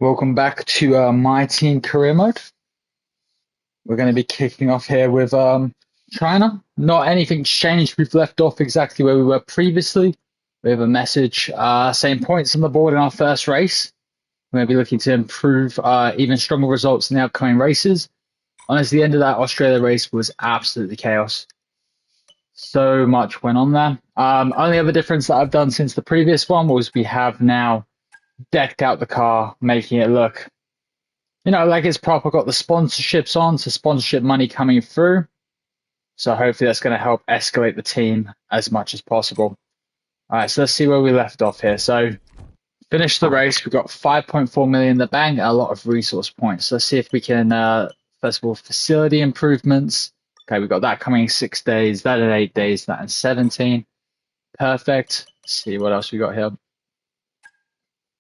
Welcome back to my team career mode. We're going to be kicking off here with China. Not anything's changed. We've left off exactly where we were previously. We have a message, same points on the board in our first race. We're going to be looking to improve even stronger results in the upcoming races. Honestly, the end of that Australia race was absolutely chaos. So much went on there. Only other difference that I've done since the previous one was we have now decked out the car, making it look like it's proper, got the sponsorships on, so sponsorship money coming through. So hopefully that's going to help escalate the team as much as possible. All right, so let's see where we left off here. So finished the race. We've got 5.4 million in the bank, a lot of resource points. So let's see if we can, first of all, facility improvements. Okay, we've got that coming in 6 days, that in 8 days, that in 17. Perfect. Let's see what else we got here.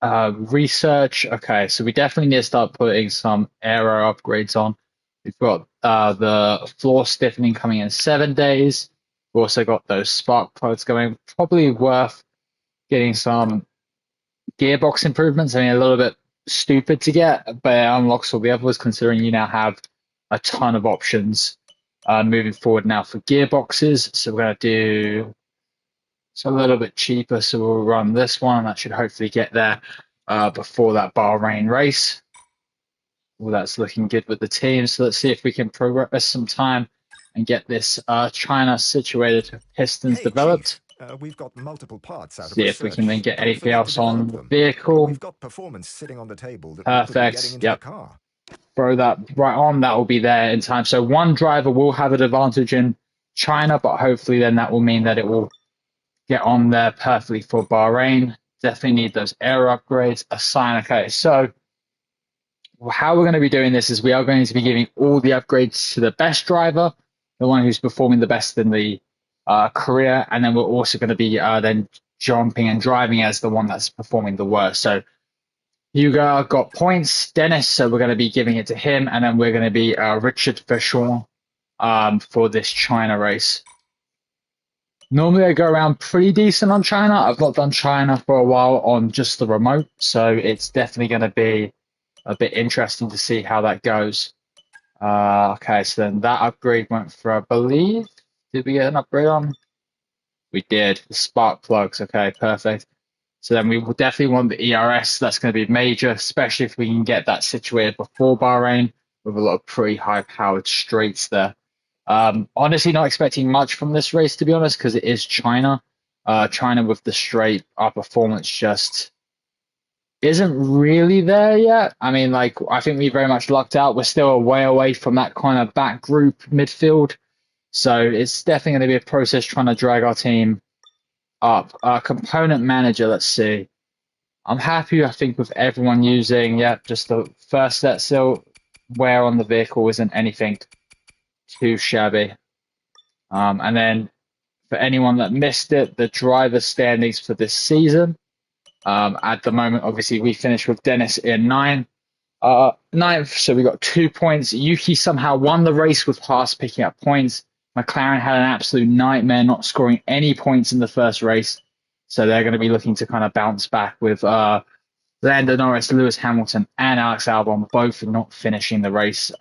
Research. Okay, so we definitely need to start putting some aero upgrades on. We've got the floor stiffening coming in 7 days. We've also got those spark plugs going. Probably worth getting some gearbox improvements. I mean, a little bit stupid to get, but it unlocks all the others considering you now have a ton of options moving forward now for gearboxes. So we're going to do it's a little bit cheaper, so we'll run this one. That should hopefully get there before that Bahrain race. Well, that's looking good with the team. So let's see if we can progress some time and get this China situated pistons developed. We've got multiple parts out of See if we research. can then get Don't anything forget else to on develop the them. vehicle. We've got performance sitting on the table that we could be getting Perfect. into the Yep. car. Throw that right on. That will be there in time. So one driver will have an advantage in China, but hopefully then that will mean that it will get on there perfectly for Bahrain. Definitely need those air upgrades. Assign. Okay, so how we're going to be doing this is we are going to be giving all the upgrades to the best driver, the one who's performing the best in the career, and then we're also going to be then jumping and driving as the one that's performing the worst. So Hugo got points, Dennis, so we're going to be giving it to him, and then we're going to be Richard Vachon for this China race. Normally I go around pretty decent on China. I've not done China for a while on just the remote, so it's definitely going to be a bit interesting to see how that goes. Okay, so then that upgrade went for, I believe, did we get an upgrade on? We did, the spark plugs. Okay, perfect. So then we will definitely want the ERS. That's going to be major, especially if we can get that situated before Bahrain with a lot of pretty high-powered straights there. Honestly, not expecting much from this race, to be honest, because it is China. China with the straight, our performance just isn't really there yet. I mean, I think we very much lucked out. We're still a way away from that kind of back group midfield. So it's definitely going to be a process trying to drag our team up. Component manager, let's see. I'm happy, I think, with everyone using, just the first set still. Wear on the vehicle isn't anything too shabby. And then for anyone that missed it, the driver standings for this season. At the moment, obviously, we finished with Dennis in ninth, so we got 2 points. Yuki somehow won the race with Haas picking up points. McLaren had an absolute nightmare not scoring any points in the first race, so they're going to be looking to kind of bounce back with Lando Norris, Lewis Hamilton, and Alex Albon both not finishing the race.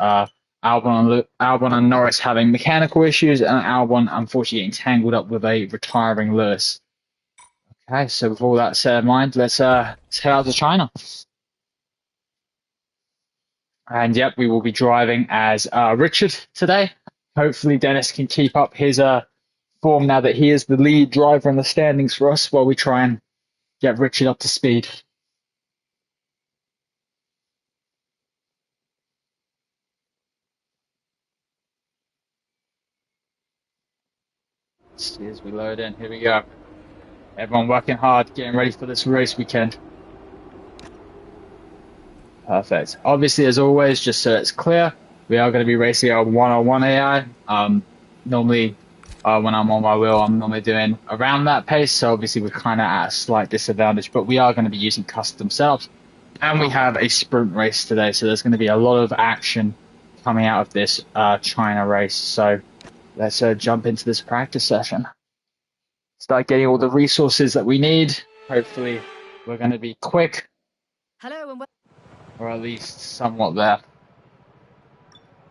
Albon and Norris having mechanical issues, and Albon unfortunately getting tangled up with a retiring Lewis. Okay, so with all that set in mind, let's head out to China. And yep, we will be driving as Richard today. Hopefully Dennis can keep up his form now that he is the lead driver in the standings for us while we try and get Richard up to speed. Let's see as we load in. Here we go. Everyone working hard, getting ready for this race weekend. Perfect. Obviously, as always, just so it's clear, we are going to be racing our one-on-one AI. Normally, when I'm on my wheel, I'm normally doing around that pace. So obviously, we're kind of at a slight disadvantage, but we are going to be using custom setups. And we have a sprint race today, so there's going to be a lot of action coming out of this China race. So let's jump into this practice session. Start getting all the resources that we need. Hopefully, we're going to be quick. Hello and or at least somewhat there.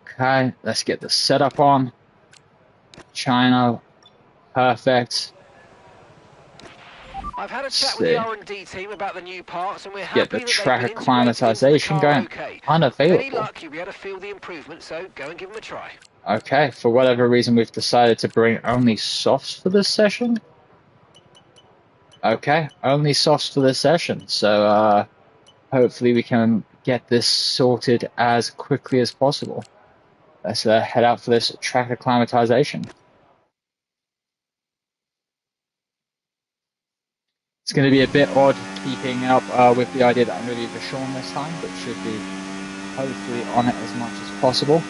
Okay, let's get the setup on. China, perfect. I've had a Let's chat with the see. R&D team about the new parts, and we're Get the happy that they've track been integrated into the acclimatization car going. okay. With any Unavailable. luck, you'll be able to feel the improvement, so go and give them a try. Okay, for whatever reason, we've decided to bring only softs for this session. Okay, only softs for this session. So hopefully we can get this sorted as quickly as possible. Let's head out for this track acclimatization. It's going to be a bit odd keeping up with the idea that I'm going to be Vachon this time, but should be hopefully on it as much as possible.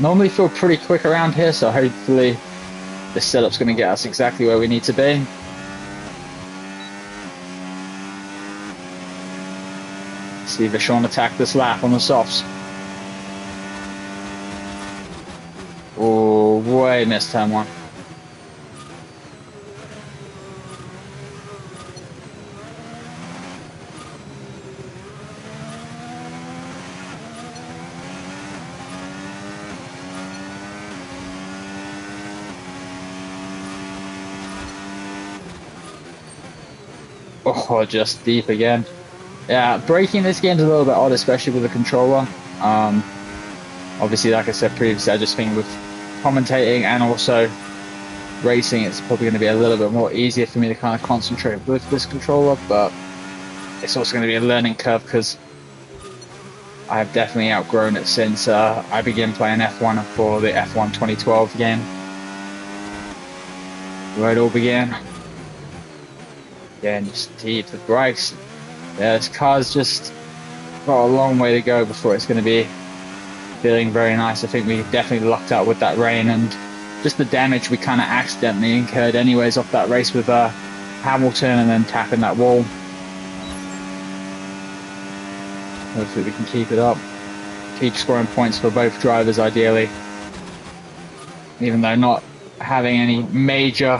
Normally feel pretty quick around here, so hopefully this setup's going to get us exactly where we need to be. See Vachon attack this lap on the softs. Oh, way missed turn one. Oh, just deep again. Yeah, braking this game's a little bit odd, especially with the controller. Obviously, like I said previously, I just think with commentating and also racing, it's probably going to be a little bit more easier for me to kind of concentrate with this controller, but it's also going to be a learning curve because I've definitely outgrown it since I began playing F1 for the F1 2012 game, where it all began. Again, just deep the brakes. Yeah, this car's just got a long way to go before it's going to be feeling very nice. I think we definitely lucked out with that rain and just the damage we kind of accidentally incurred anyways off that race with Hamilton and then tapping that wall. Hopefully we can keep it up. Keep scoring points for both drivers ideally. Even though not having any major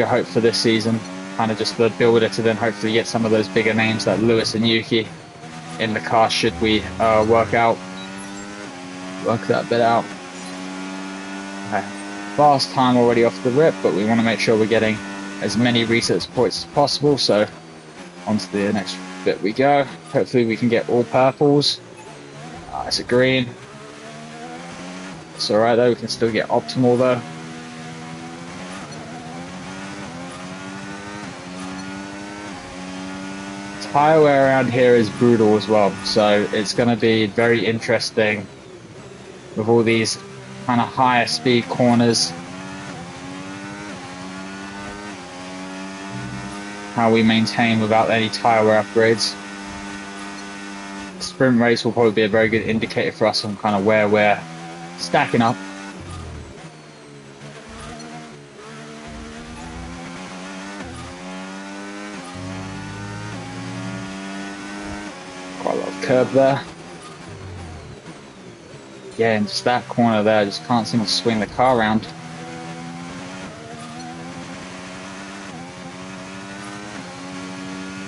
hope for this season. Kind of just the builder to then hopefully get some of those bigger names like Lewis and Yuki in the car should we work that bit out. Okay. Fast time already off the rip, but we want to make sure we're getting as many research points as possible, so onto the next bit we go. Hopefully we can get all purples. It's a green. It's alright though, we can still get optimal though. Tire wear around here is brutal as well, so it's going to be very interesting with all these kind of higher speed corners, how we maintain without any tire wear upgrades. Sprint race will probably be a very good indicator for us on kind of where we're stacking up. Quite a lot of curb there. Yeah, and just that corner there, I just can't seem to swing the car around.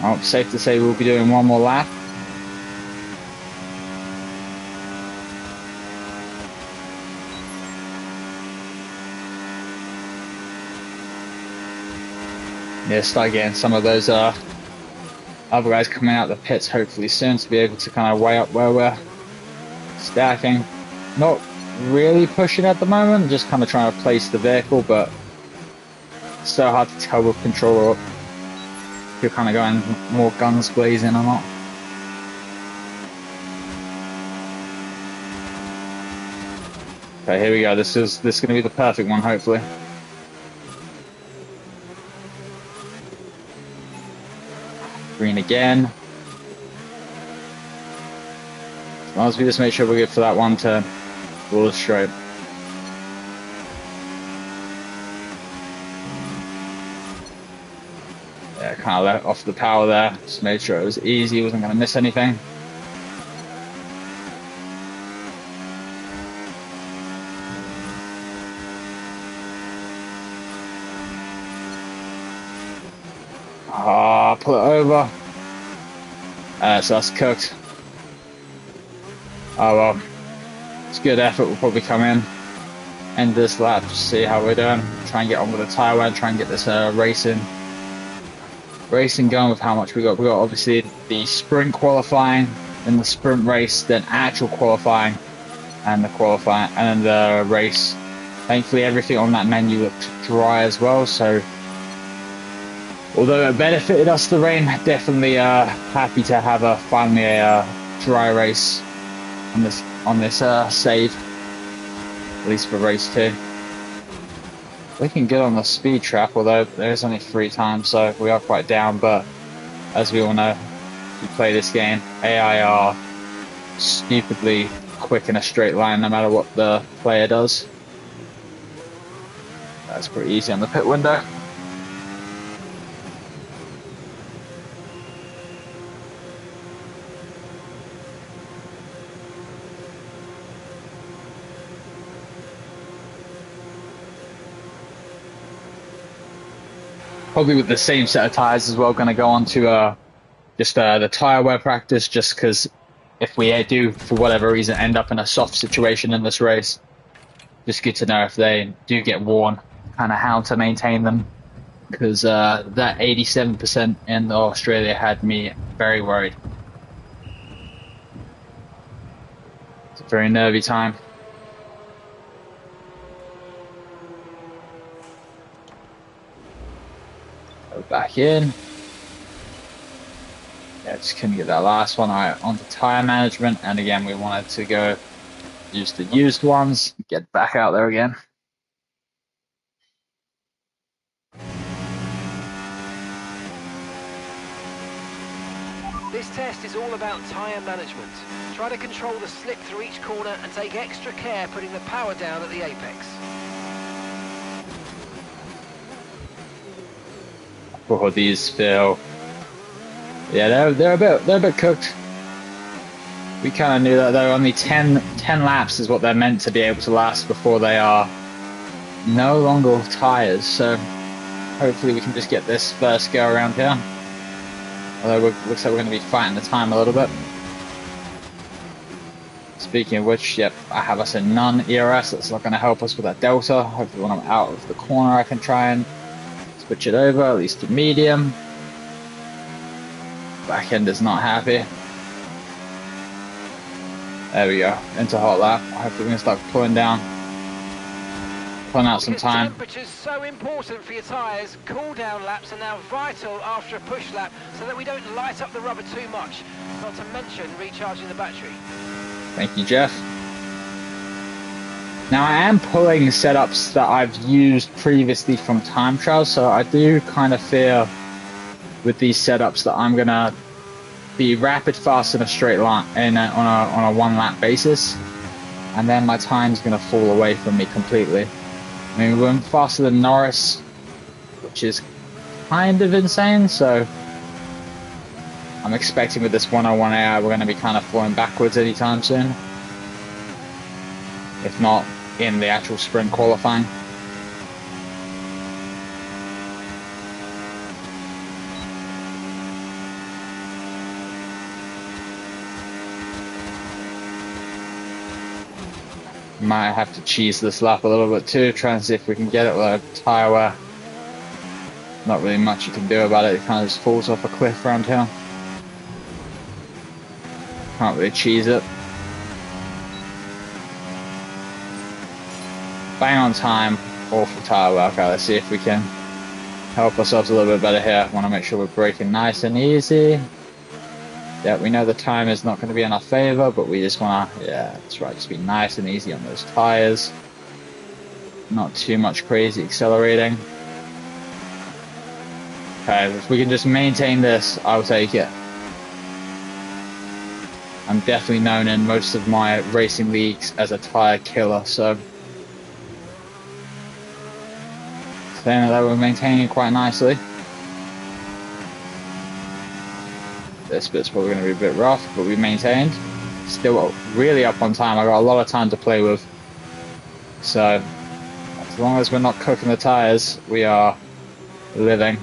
Oh, safe to say we'll be doing one more lap. Yeah, start getting some of those other guys coming out of the pits hopefully soon to be able to kind of weigh up where we're stacking. Not really pushing at the moment, just kind of trying to place the vehicle, but it's so hard to tell with controller up if you're kind of going more guns blazing or not. Okay, here we go. This is going to be the perfect one, hopefully. Green again. As long as we just make sure we're good for that one turn, we'll straight. Yeah, kind of let off the power there. Just made sure it was easy, wasn't going to miss anything. pull it over. So that's cooked. Oh well, it's good effort. We'll probably come in, end this lap, just see how we're doing. Try and get on with the tyre wear, try and get this racing going with how much we got. We got obviously the sprint qualifying, then the sprint race, then actual qualifying, and the qualifying, and then the race. Thankfully, everything on that menu looked dry as well. So, although it benefited us, the rain, definitely happy to have finally a dry race on this save, at least for race 2. We can get on the speed trap, although there's only 3 times, so we are quite down. But as we all know, if you play this game, AI are stupidly quick in a straight line, no matter what the player does. That's pretty easy on the pit window. Probably with the same set of tyres as well, going to go on to just the tyre wear practice, just because if we do, for whatever reason, end up in a soft situation in this race, just good to know if they do get worn, kind of how to maintain them, because that 87% in Australia had me very worried. It's a very nervy time. Back in. Yeah, just couldn't get that last one. Alright, on to tyre management, and again we wanted to go use the used ones, get back out there again. This test is all about tyre management. Try to control the slip through each corner and take extra care putting the power down at the apex. Oh, these feel, yeah, they're a bit cooked. We kind of knew that though. Only 10 laps is what they're meant to be able to last before they are no longer tires. So hopefully we can just get this first go around here. Although it looks like we're going to be fighting the time a little bit. Speaking of which, yep, I have us in non-ERS. That's not going to help us with that delta. Hopefully when I'm out of the corner I can try and switch it over, at least to medium. Back end is not happy. There we go, into hot lap. Hopefully we can start pulling out some time. Temperature's so important for your tyres. Cool down laps are now vital after a push lap so that we don't light up the rubber too much. Not to mention recharging the battery. Thank you, Jeff. Now I am pulling setups that I've used previously from time trials, so I do kind of fear with these setups that I'm gonna be rapid fast in a straight line on a 1 lap basis, and then my time's gonna fall away from me completely. I mean, we went faster than Norris, which is kind of insane, so I'm expecting with this 101 AI we're going to be kind of falling backwards anytime soon. If not in the actual sprint qualifying. Might have to cheese this lap a little bit too, try and see if we can get it with a tyre wear. Not really much you can do about it, it kind of just falls off a cliff around here. Can't really cheese it. Bang on time, awful tyre wear. Okay, let's see if we can help ourselves a little bit better here. Want to make sure we're braking nice and easy. Yeah, we know the time is not going to be in our favor, but we just want to, yeah, that's right, just be nice and easy on those tires. Not too much crazy accelerating. Okay, if we can just maintain this, I'll take it. I'm definitely known in most of my racing leagues as a tire killer, so saying that we're maintaining quite nicely. This bit's probably going to be a bit rough, but we maintained. Still really up on time. I got a lot of time to play with. So, as long as we're not cooking the tyres, we are living.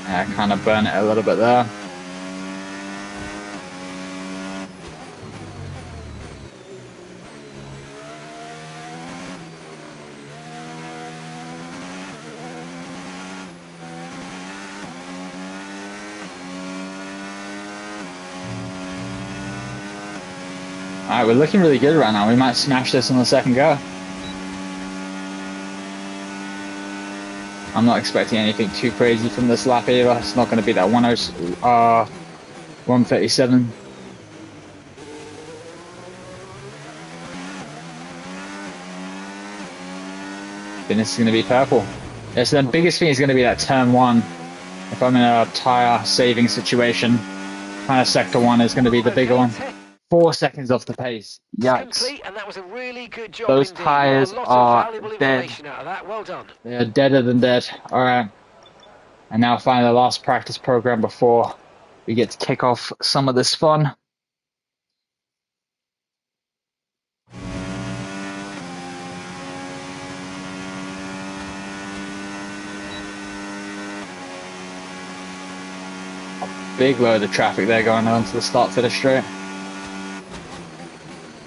Yeah, kind of burn it a little bit there. Alright, we're looking really good right now. We might smash this on the second go. I'm not expecting anything too crazy from this lap either. It's not going to be that 137. Then this is going to be purple. Yeah, so the biggest thing is going to be that turn 1. If I'm in a tyre saving situation, kind of sector 1 is going to be the bigger one. 4 seconds off the pace. Yikes. And that was a really good job. Those tyres are dead. Out of that. Well done. They are deader than dead. Alright. And now finally the last practice program before we get to kick off some of this fun. Big load of traffic there going on to the start finish straight.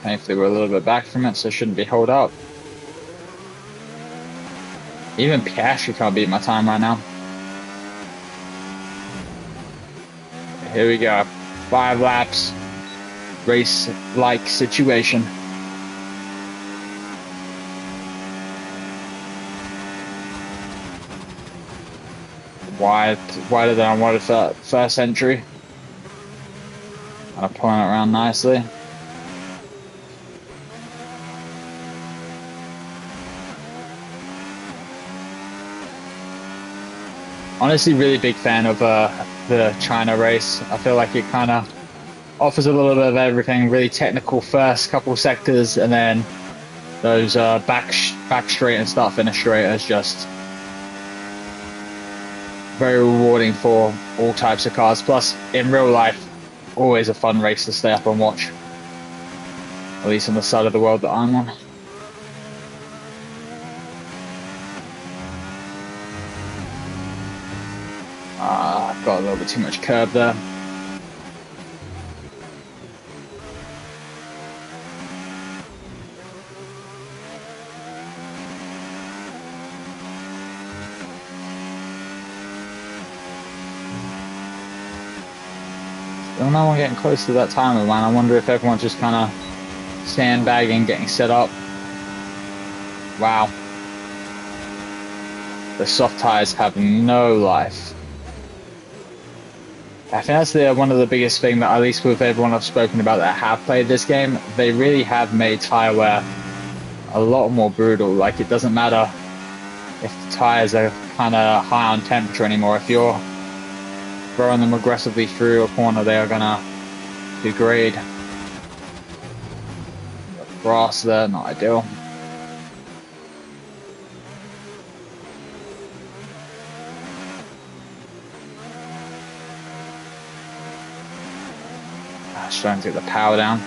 Thankfully we're a little bit back from it, so it shouldn't be held up. Even Piastri can't beat my time right now. Here we go. 5 laps. Race-like situation. Wider than I wanted for first entry. Kind of pulling it around nicely. Honestly, really big fan of the China race. I feel like it kind of offers a little bit of everything. Really technical first couple sectors, and then those back straight and start finish straight is just very rewarding for all types of cars. Plus, in real life, always a fun race to stay up and watch. At least on the side of the world that I'm on. I've got a little bit too much curb there. Still no one getting close to that timer, man. I wonder if everyone's just kind of sandbagging, getting set up. Wow. The soft tires have no life. I think that's one of the biggest thing that, at least with everyone I've spoken about that have played this game, they really have made tire wear a lot more brutal. Like, it doesn't matter if the tires are kind of high on temperature anymore. If you're throwing them aggressively through a corner, they are gonna degrade. Grass there, not ideal. Just trying to get the power down.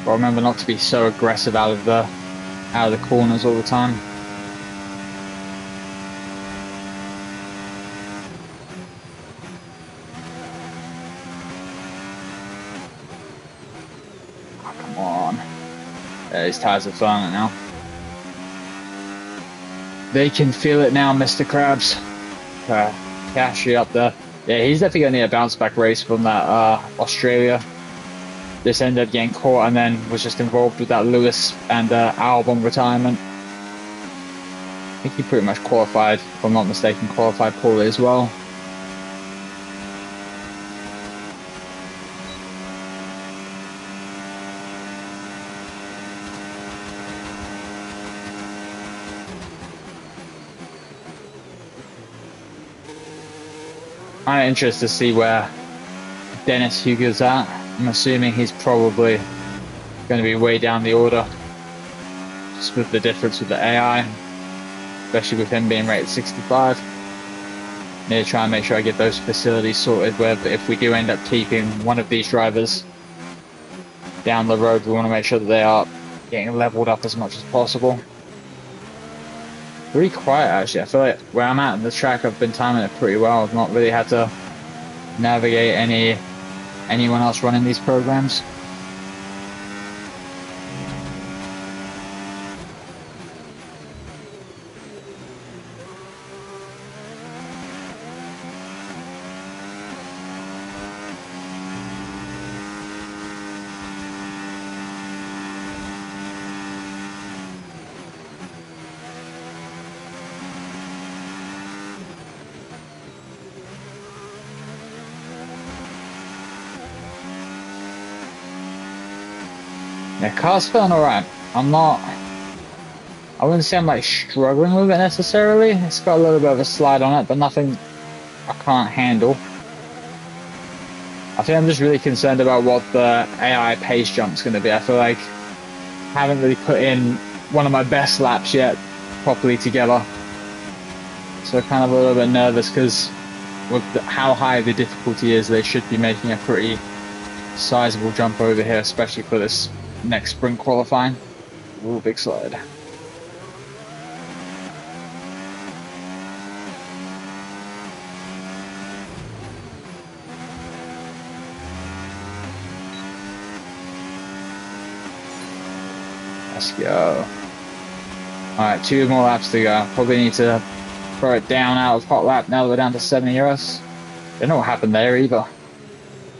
But remember not to be so aggressive out of the corners all the time. Oh, come on. Yeah, these tires are feeling it now. They can feel it now, Mr. Krabs. Piastri up there. Yeah, he's definitely going to need a bounce back race from that Australia. This ended up getting caught and then was just involved with that Lewis and Albon retirement. I think he pretty much qualified, if I'm not mistaken, qualified poorly as well. I'm interested to see where Dennis Huger's at. I'm assuming he's probably going to be way down the order, just with the difference with the AI, especially with him being rated 65. Need to try and make sure I get those facilities sorted where if we do end up keeping one of these drivers down the road, we want to make sure that they are getting leveled up as much as possible. Pretty quiet actually. I feel like where I'm at in the track, I've been timing it pretty well. I've not really had to navigate anyone else running these programs. Yeah, car's feeling alright. I wouldn't say I'm like struggling with it necessarily. It's got a little bit of a slide on it, but nothing I can't handle. I think I'm just really concerned about what the AI pace jump's going to be. I feel like I haven't really put in one of my best laps yet properly together. So kind of a little bit nervous because with how high the difficulty is, they should be making a pretty sizable jump over here, especially for this next sprint qualifying. Ooh, big slide. Let's go. Alright, 2 more laps to go. Probably need to throw it down out of hot lap now that we're down to 70 euros. Don't know what happened there either.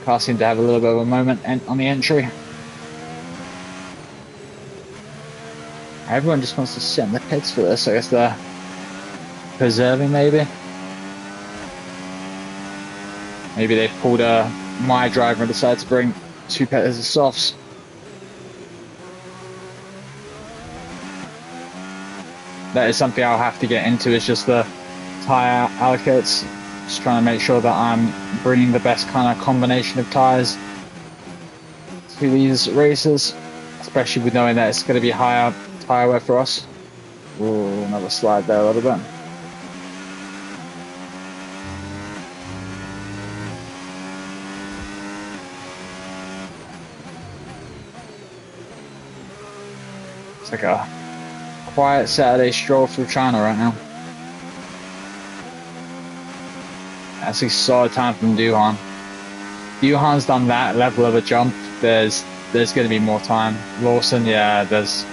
Car seemed to have a little bit of a moment on the entry. Everyone just wants to sit in the pits for this. I guess they're preserving, maybe. Maybe they pulled my driver and decided to bring 2 pairs of softs. That is something I'll have to get into, is just the tyre allocates. Just trying to make sure that I'm bringing the best kind of combination of tyres to these races, especially with knowing that it's going to be higher tyre wear for us. Ooh, another slide there a little bit. It's like a quiet Saturday stroll through China right now. Actually, solid time from Duhan. Duhan's done that level of a jump. There's going to be more time. Lawson, yeah, there's.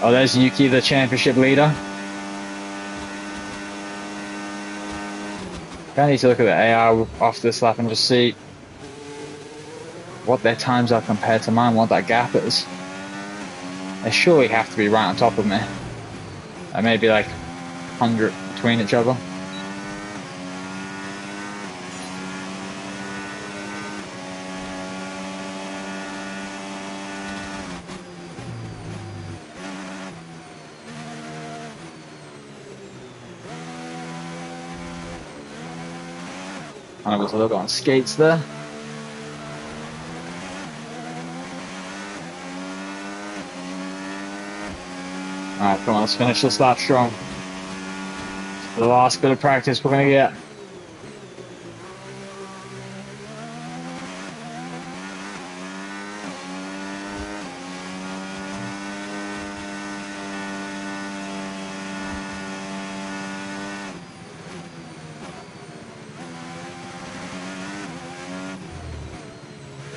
Oh, there's Yuki, the championship leader. I need to look at the AI after this lap and just see what their times are compared to mine, what that gap is. They surely have to be right on top of me. Maybe like 100 between each other. I was a little bit on skates there. Alright, come on, let's finish this lap strong. The last bit of practice we're going to get.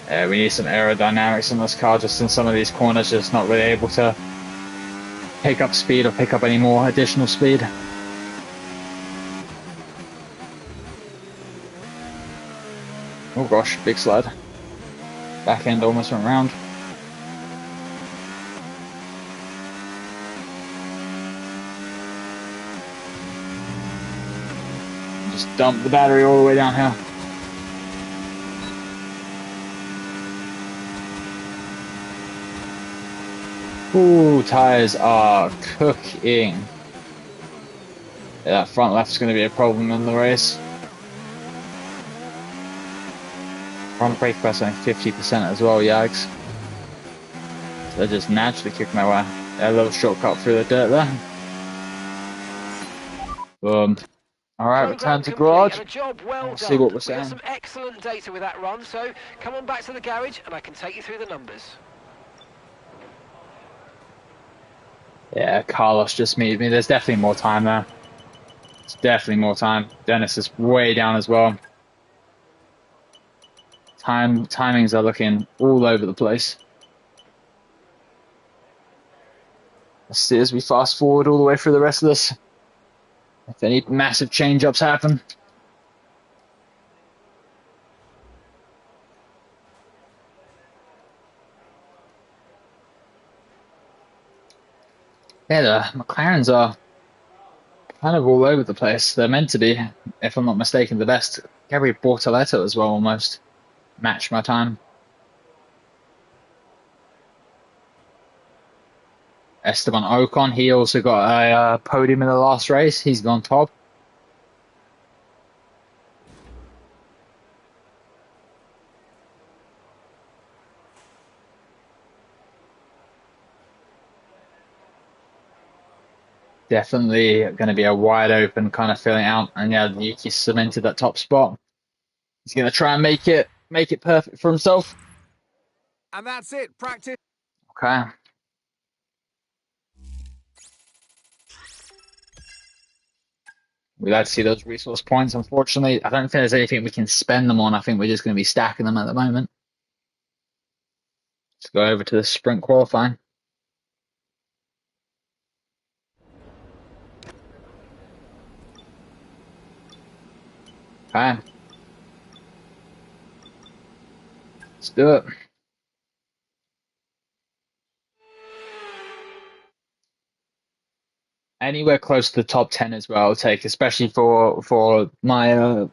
Yeah, we need some aerodynamics in this car, just in some of these corners, just not really able to pick up speed or pick up any more additional speed. Oh gosh, big slide. Back end almost went round. Just dump the battery all the way down here. Ooh, tires are cooking. Yeah, that front left is going to be a problem in the race. Front brake press only 50% as well, yikes. So they just naturally kicked my way. A little shortcut through the dirt there. Boom. All right, Program return to complete garage. and a job well Let's done. see what we're We got saying. some excellent data with that run, so come on back to the garage and I can take you through the numbers. Yeah, Carlos just muted me. There's definitely more time there. It's definitely more time. Dennis is way down as well. Timings are looking all over the place. Let's see as we fast forward all the way through the rest of this. If any massive change-ups happen. Yeah, the McLarens are kind of all over the place. They're meant to be, if I'm not mistaken, the best. Gary Bortoletto as well almost matched my time. Esteban Ocon, he also got a podium in the last race. He's gone top. Definitely going to be a wide open kind of filling out. And yeah, Yuki cemented that top spot. He's going to try and make it perfect for himself. And that's it. Practice. Okay. We'd like to see those resource points. Unfortunately, I don't think there's anything we can spend them on. I think we're just going to be stacking them at the moment. Let's go over to the sprint qualifying. Okay. Let's do it. Anywhere close to the top 10 as well, I'll take, especially for my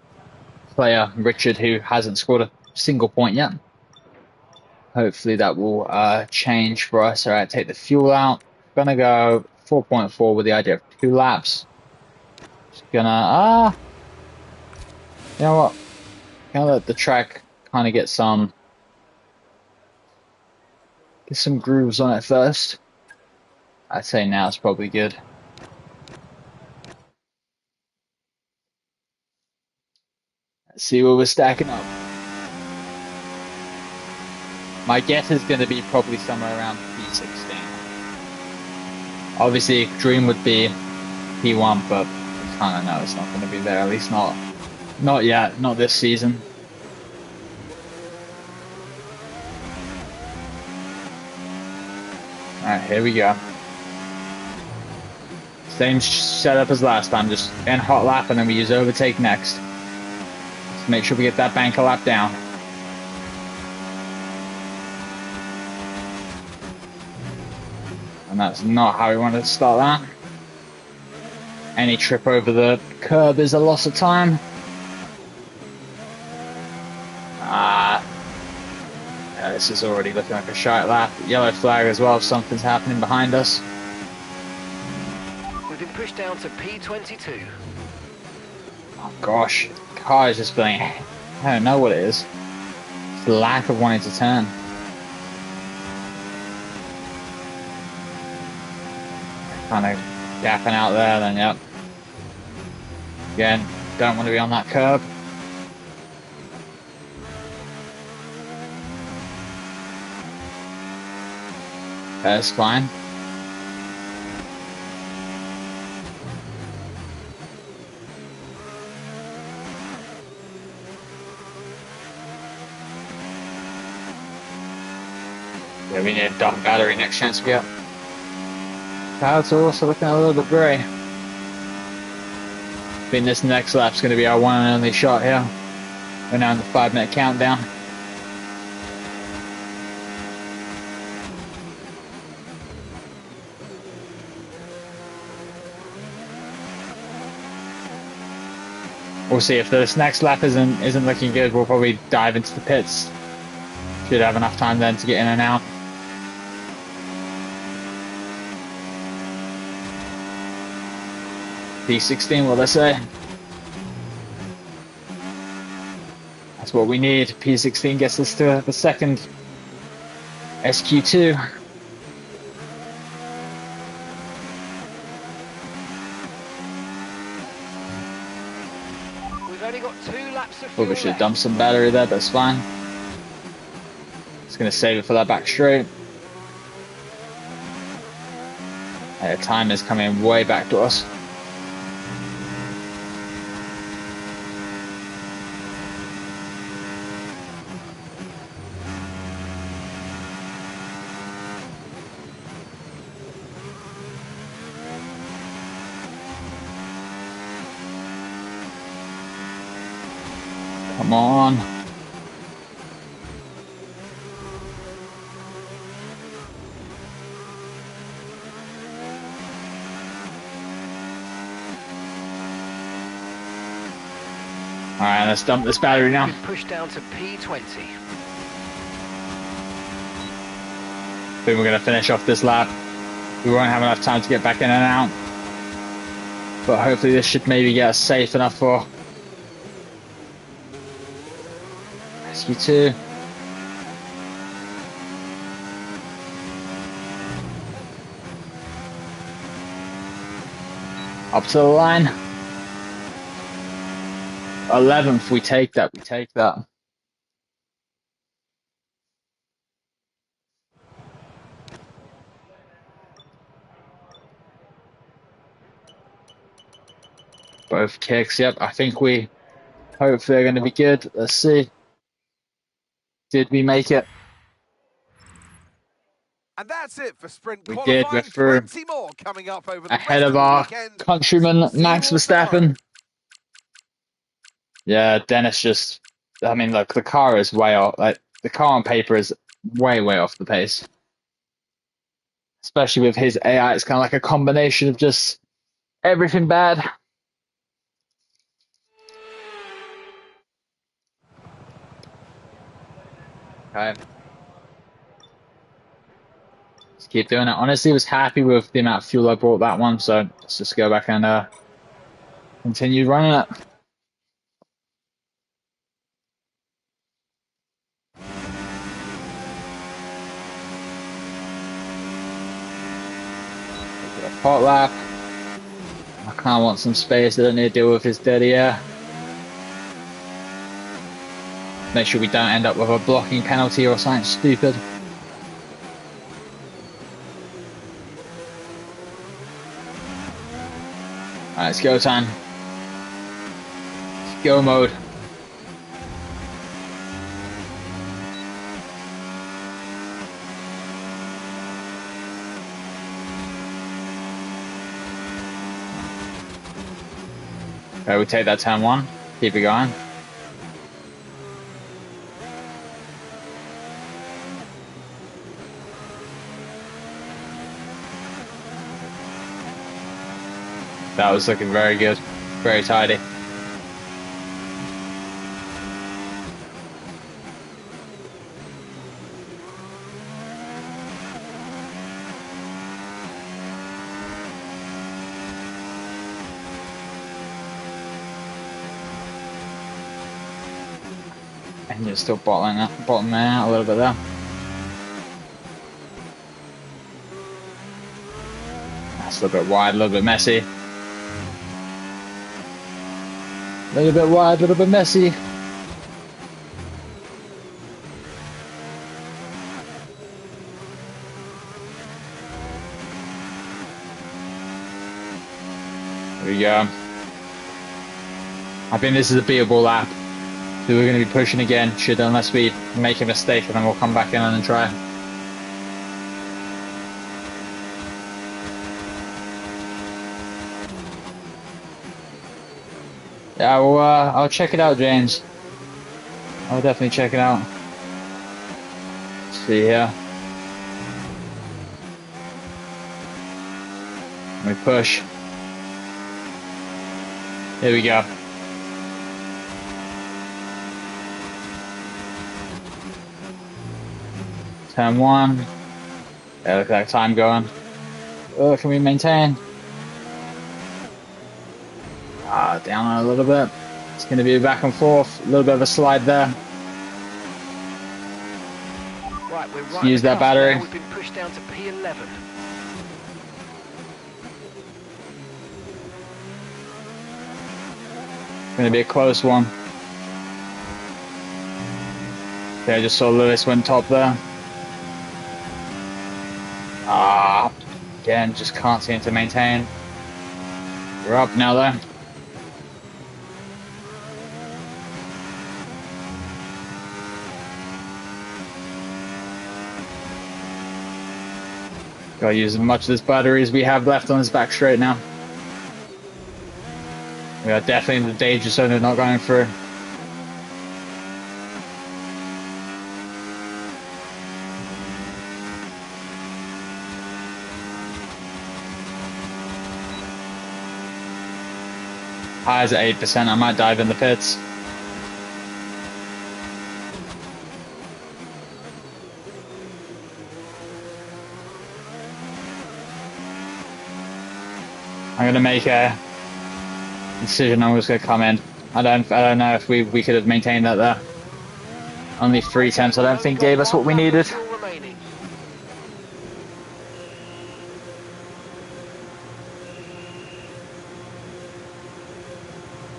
player, Richard, who hasn't scored a single point yet. Hopefully that will change for us. All right, take the fuel out. Gonna go 4.4 with the idea of 2 laps. Just gonna, you know what? Gonna let the track kind of get some grooves on it first. I'd say now it's probably good. Let's see what we're stacking up. My guess is going to be probably somewhere around P16. Obviously, dream would be P1, but I kind of know it's not going to be there. At least not yet. Not this season. All right, here we go. Same setup as last time. Just end hot lap, and then we use overtake next. Just make sure we get that banker lap down. And that's not how we wanted to start that. Any trip over the curb is a loss of time. Yeah, this is already looking like a shite lap. Yellow flag as well if something's happening behind us. We've been pushed down to P22. Oh gosh, the car is just feeling, I don't know what it is. It's the lack of wanting to turn. Kind of gapping out there, then yep. Again, don't want to be on that curb. That's fine. Yeah, we need a dump battery next chance we get. Clouds are also looking a little bit grey. I think this next lap's going to be our one and only shot here. We're now in the 5-minute countdown. We'll see if this next lap isn't looking good. We'll probably dive into the pits. Should have enough time then to get in and out. P16, what they say? That's what we need. P16 gets us to the second SQ2. 2 laps of fuel Probably should have left. dumped some battery there, but it's fine. Just going to save it for that back straight. Time is coming way back to us. Come on. Alright, let's dump this battery now. We've pushed down to P20. Then we're going to finish off this lap. We won't have enough time to get back in and out. But hopefully this should maybe get us safe enough for SU2. Up to the line. 11th, we take that, we take that. Both kicks, yep, I think we hopefully are going to be good. Let's see. Did we make it? And that's it for sprint We qualifying. did, we're through. 20 more coming up over the Ahead rest of the our weekend. countryman, See Max you all tomorrow. Verstappen. Yeah, Dennis just, I mean, look, the car is way off. Like, the car on paper is way, way off the pace. Especially with his AI, it's kind of like a combination of just everything bad. Okay. Let's keep doing it. Honestly, I was happy with the amount of fuel I brought that one, so let's just go back and continue running it. Hot lap. I kind of want some space. I don't need to deal with his dirty air. Make sure we don't end up with a blocking penalty or something stupid. Alright, it's go time. It's go mode. Okay, we take that turn one. Keep it going. That was looking very good. Very tidy. And you're still bottoming out a little bit there. That's a little bit wide, a little bit messy. A little bit wide, a little bit messy. There we go. I think this is a beatable lap. So we're going to be pushing again, unless we make a mistake, and then we'll come back in and try. Yeah, well, I'll check it out, James. I'll definitely check it out. Let's see here. We push. Here we go. Turn one. Yeah, look at that time going. Oh, can we maintain? Down a little bit. It's going to be back and forth. A little bit of a slide there. Right, we're right Use that battery. now. We've been pushed down to P11. It's going to be a close one. Okay, I just saw Lewis went top there. Ah, again, just can't seem to maintain. We're up now though. Gotta use as much of this battery as we have left on this back straight now. We are definitely in the danger zone of not going through. Tires at 8%, I might dive in the pits. I'm gonna make a decision. I'm just gonna come in. I don't know if we could have maintained that there. Only 3 tenths I don't think gave us what we needed.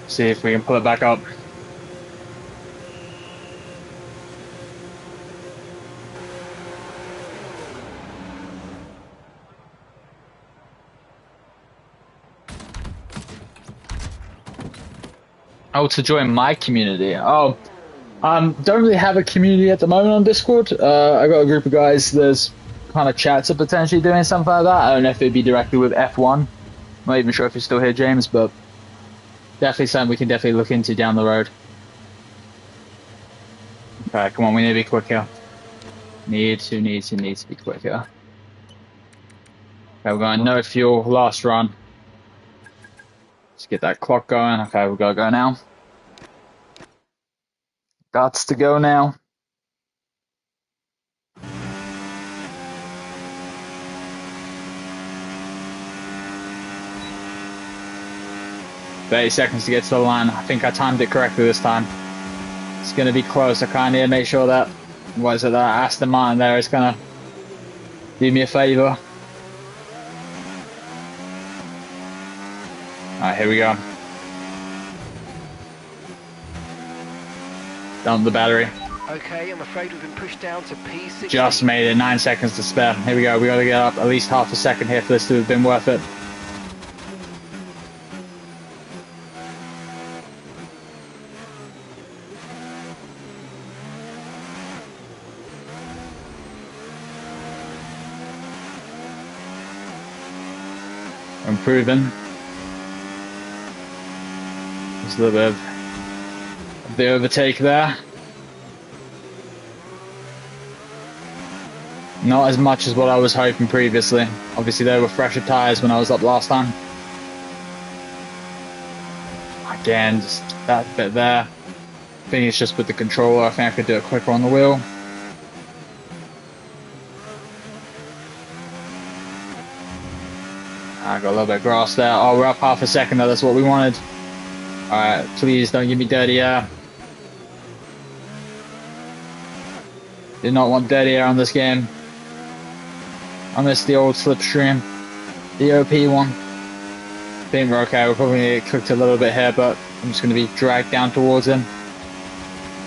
See if we can pull it back up. Oh, to join my community. Oh, don't really have a community at the moment on Discord. I got a group of guys. There's kind of chats of potentially doing something like that. I don't know if it'd be directly with F1. I'm not even sure if you're still here, James, but definitely something we can definitely look into down the road. Okay, come on, we need to be quick here. Need to be quick here. Okay, we're going no fuel, last run. Let's get that clock going. Okay, we gotta go now. Gots to go now. "30 seconds to get to the line." I think I timed it correctly this time. It's gonna be close. I kind of need to make sure that that Aston Martin there is gonna do me a favor. Alright, here we go. Dump the battery. Okay, I'm afraid we've been pushed down to P60. Just made it. 9 seconds to spare. Here we go. We gotta get up at least half a second here for this to have been worth it. Improving. Just a little bit of the overtake there. Not as much as what I was hoping previously. Obviously there were fresher tyres when I was up last time. Again, just that bit there. I think it's just with the controller. I think I could do it quicker on the wheel. I got a little bit of grass there. Oh, we're up half a second though. That's what we wanted. Alright, please don't give me dirty air. Did not want dirty air on this game. I missed the old slipstream. The OP one. I think we're okay. We're probably going to get cooked a little bit here, but I'm just going to be dragged down towards him.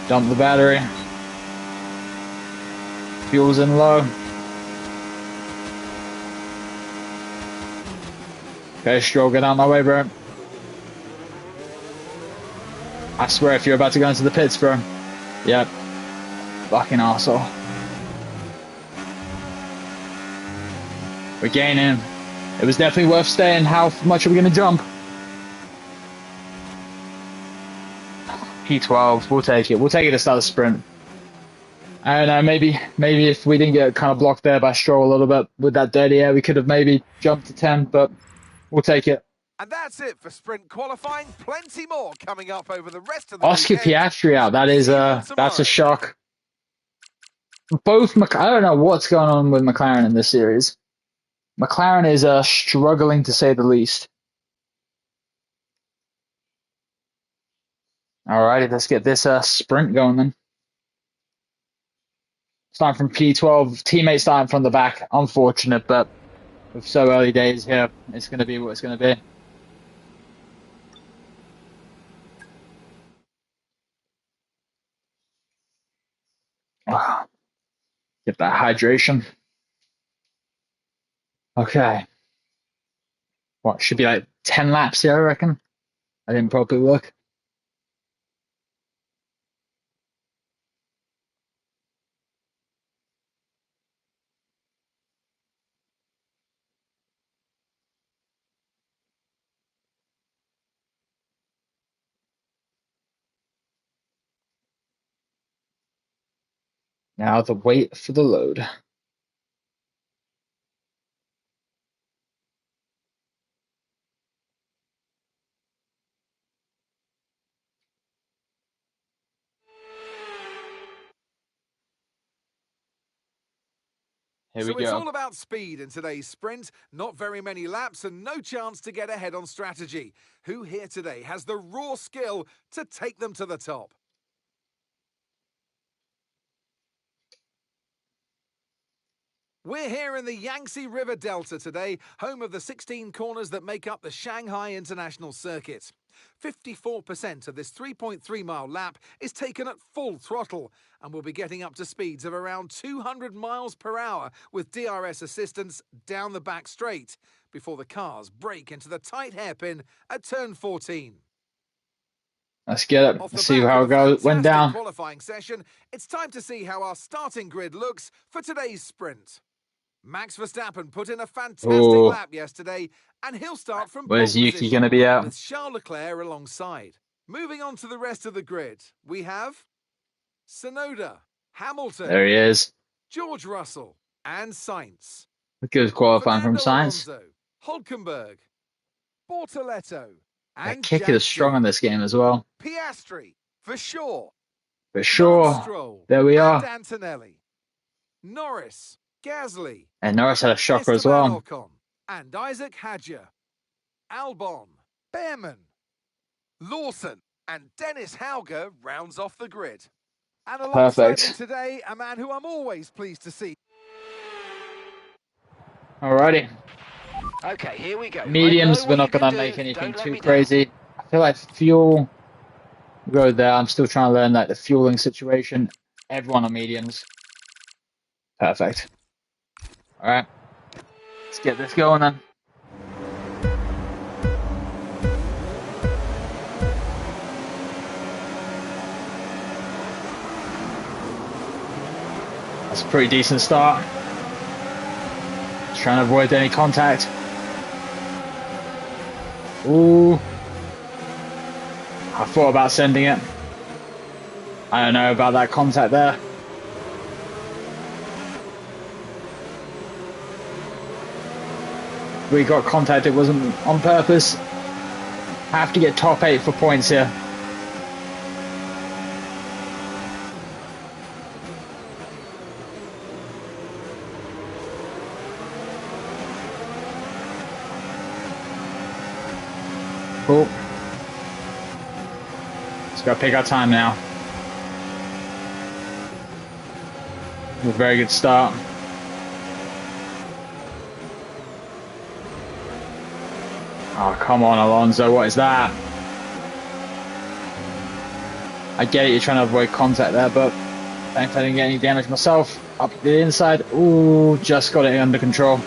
Dump the battery. Fuel's in low. Okay, Stroll, get out of my way, bro. I swear if you're about to go into the pits, bro. Yep. Fucking arsehole. We're gaining. It was definitely worth staying. How much are we going to jump? P12. We'll take it. We'll take it to start the sprint. I don't know. Maybe if we didn't get kind of blocked there by Stroll a little bit with that dirty air, we could have maybe jumped to 10, but we'll take it. And that's it for sprint qualifying. Plenty more coming up over the rest of the Oscar weekend. Piastri out. That is that's a shock. Both I don't know what's going on with McLaren in this series. McLaren is struggling to say the least. Alrighty, let's get this sprint going then. Starting from P12, teammates starting from the back. Unfortunate, but with so early days here, it's going to be what it's going to be. Get that hydration. Okay. What, should be like 10 laps here, I reckon? I didn't properly look. Now the wait for the load. Here we So it's go. all about speed in today's sprint. Not very many laps and no chance to get ahead on strategy. Who here today has the raw skill to take them to the top? We're here in the Yangtze River Delta today, home of the 16 corners that make up the Shanghai International Circuit. 54% of this 3.3-mile lap is taken at full throttle, and we'll be getting up to speeds of around 200 miles per hour with DRS assistance down the back straight before the cars break into the tight hairpin at turn 14. Let's get it. Off the Let's see back how of it a went fantastic down. qualifying session, it's time to see how our starting grid looks for today's sprint. Max Verstappen put in a fantastic Ooh. lap yesterday, and he'll start from Where's pole Yuki position, gonna be at? with Charles Leclerc alongside. Moving on to the rest of the grid, we have Tsunoda, Hamilton, There he is. George Russell, and Sainz. Good qualifying from Fernando Sainz. Alonso, Hülkenberg, Bortoletto, That and kick is strong Zhou. in this game as well. Piastri, for sure. For sure. Stroll, There we are. and Antonelli. Norris, Gasly, And Norris had a shocker as Esteban well. Ocon, and Isaac Hadjar. Albon, Behrman, Lawson, and Dennis Hauger rounds off the grid. And alongside me Perfect. today, a man who I'm always pleased to see. Alrighty. Okay, here we go. Mediums, we're not going to make anything too crazy. I feel like fuel, we'll go there. I'm still trying to learn like the fueling situation. Everyone on mediums. Perfect. Alright. Let's get this going then. That's a pretty decent start. Trying to avoid any contact. Ooh. I thought about sending it. I don't know about that contact there. We got contact, it wasn't on purpose. Have to get top 8 for points here. Cool. Let's go pick our time now. A very good start. Oh, come on, Alonso, what is that? I get it, you're trying to avoid contact there, but thankfully I didn't get any damage myself. Up the inside, ooh, just got it under control.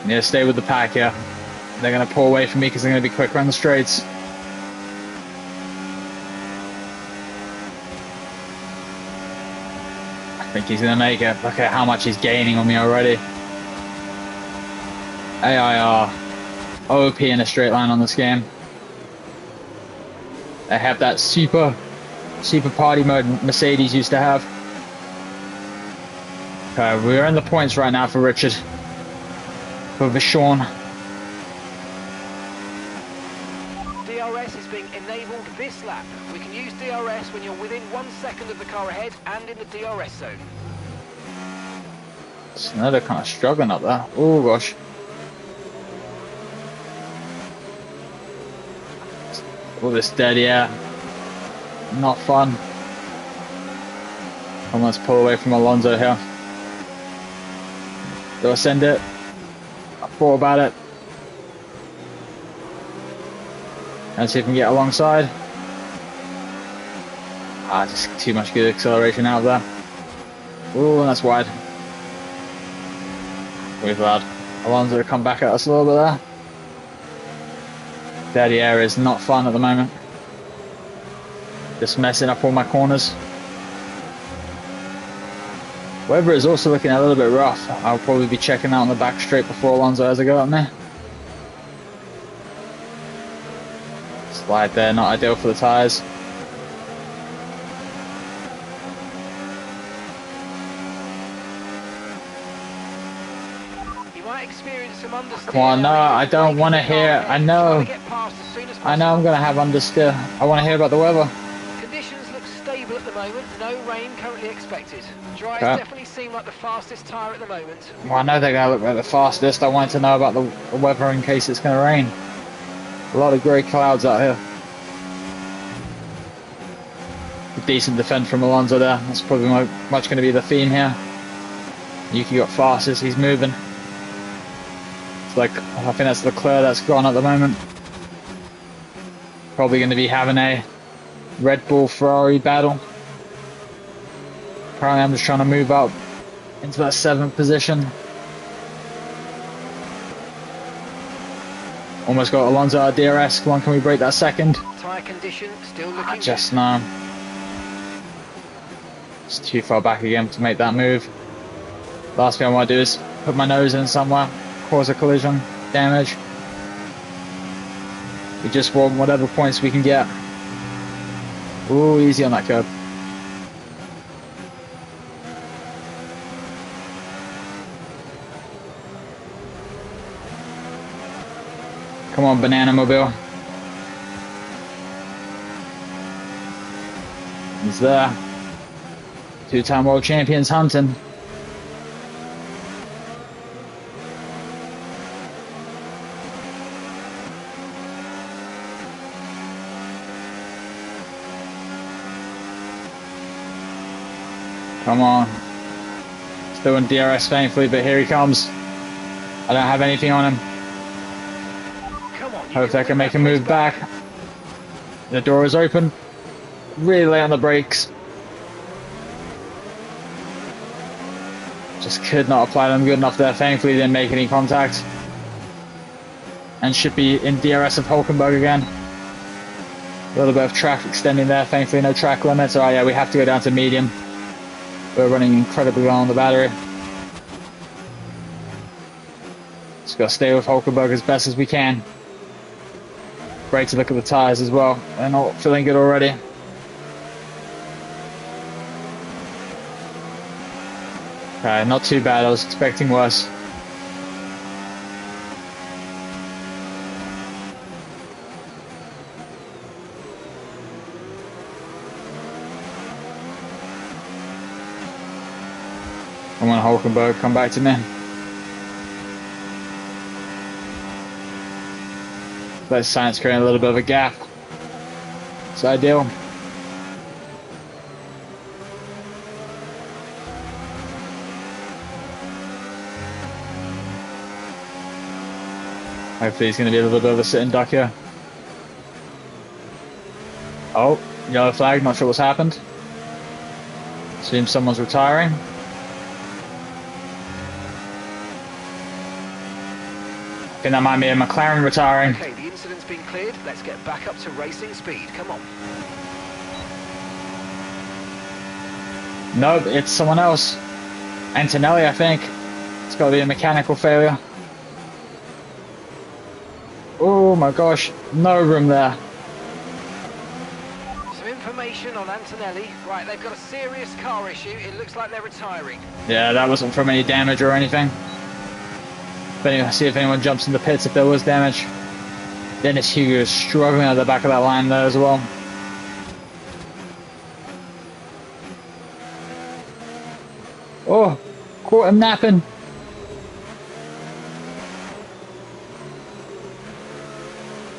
Need to stay with the pack here. They're going to pull away from me because they're going to be quicker on the straights. I think he's going to make it. Look at how much he's gaining on me already. AIR. OP in a straight line on this game. They have that super party mode Mercedes used to have. Okay, we're in the points right now for Richard. For Vishon. DRS is being enabled this lap. We can use DRS when you're within 1 second of the car ahead and in the DRS zone. Tsunoda kind of struggling up there. Oh gosh. All this dead air. Not fun. And let's pull away from Alonso here. Do I send it? I thought about it. Let's see if we can get alongside. Just too much good acceleration out there. Ooh, that's wide. We've allowed Alonso to come back at us a little bit there. Dirty area is not fun at the moment. Just messing up all my corners. Weather is also looking a little bit rough. I'll probably be checking out on the back straight before Alonso has a go at me. Slide there, not ideal for the tyres. You might experience some understeer. Come on, no, I don't want to hear. I know I'm going to have understeer. I want to hear about the weather. Conditions look stable at the moment. No rain currently expected. Dries Okay. definitely seem like the fastest tyre at the moment. Well, I know they're going to look like the fastest. I wanted to know about the weather in case it's going to rain. A lot of grey clouds out here. A decent defend from Alonso there. That's probably much going to be the theme here. Yuki got fastest. He's moving. It's like, I think that's Leclerc that's gone at the moment. Probably going to be having a Red Bull Ferrari battle. Apparently I'm just trying to move up into that 7th position. Almost got Alonso at DRS. Come on, can we break that second? Tyre condition still looking Just no. It's too far back again to make that move. Last thing I want to do is put my nose in somewhere, cause a collision, damage. We just want whatever points we can get. Ooh, easy on that curb. Come on, Banana Mobile. He's there. Two-time world champions hunting. Come on. Still in DRS thankfully, but here he comes. I don't have anything on him. Come on, Hope I can make a move back. The door is open. Really late on the brakes. Just could not apply them good enough there. Thankfully didn't make any contact. And should be in DRS of Hulkenberg again. A little bit of track extending there. Thankfully no track limits. Oh yeah, we have to go down to medium. We're running incredibly well on the battery. Just got to stay with Hulkenberg as best as we can. Great to look at the tyres as well. They're not feeling good already. Okay, not too bad. I was expecting worse. Come on, Hulkenberg, come back to me. Let Sainz create a little bit of a gap. It's ideal. Hopefully he's going to be a little bit of a sitting duck here. Oh, yellow flag, not sure what's happened. Seems someone's retiring. I think that might be a McLaren retiring. Okay, the incident's been cleared. Let's get back up to racing speed. Come on. Nope, it's someone else. Antonelli, I think. It's got to be a mechanical failure. Oh my gosh, no room there. Some information on Antonelli. Right, they've got a serious car issue. It looks like they're retiring. Yeah, that wasn't from any damage or anything. But anyway, see if anyone jumps in the pits if there was damage. Dennis Hugo is struggling at the back of that line there as well. Oh, caught him napping.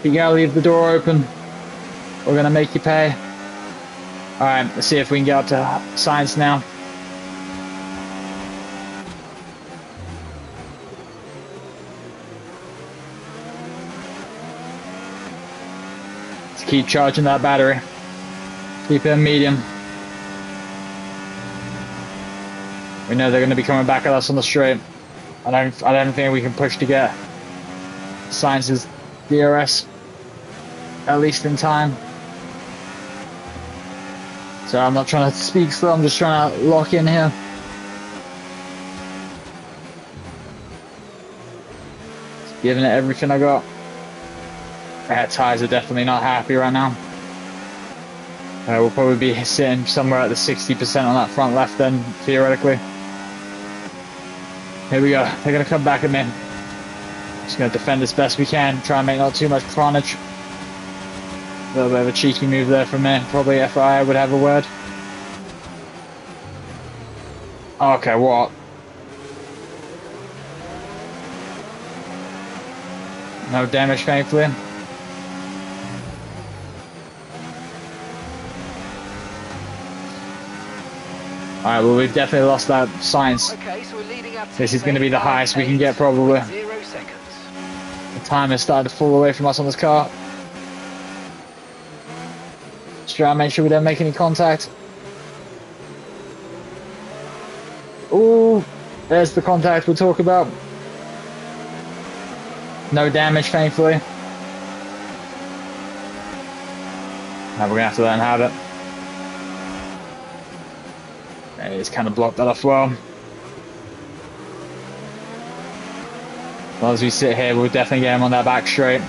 You gotta leave the door open. We're gonna make you pay. Alright, let's see if we can get up to Sainz now. Let's keep charging that battery. Keep it in medium. We know they're going to be coming back at us on the straight. I don't think we can push to get Sainz's DRS at least in time. So I'm not trying to speak slow, I'm just trying to lock in here. Just giving it everything I got. Tyres are definitely not happy right now. We'll probably be sitting somewhere at the 60% on that front left then, theoretically. Here we go, they're going to come back at me. Just going to defend as best we can, try and make not too much carnage. A little bit of a cheeky move there from me. Probably FIA would have a word. Okay, what? No damage, thankfully. Alright, well, we've definitely lost that Sainz. Okay, so we're leading up. This is going to be the highest we can get, probably. 0 seconds. The time has started to fall away from us on this car. Just try and make sure we don't make any contact. Ooh, there's the contact we'll talk about. No damage, thankfully. Now we're going to have to let him have it. He's kind of blocked that off well. As we sit here, we'll definitely get him on that back straight.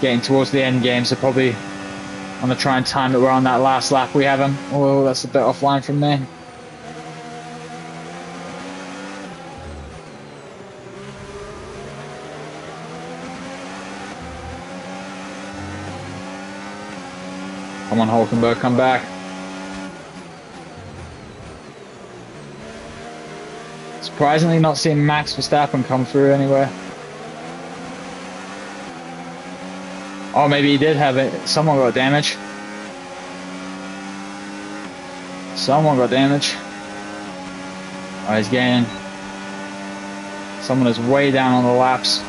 Getting towards the end game, so probably I'm going to try and time it. We're on that last lap we have him. Oh, that's a bit offline from me. Come on, Hulkenberg, come back. Surprisingly not seeing Max Verstappen come through anywhere. Oh, maybe he did have it. Someone got damage. Someone got damage. Oh, he's gaining. Someone is way down on the laps.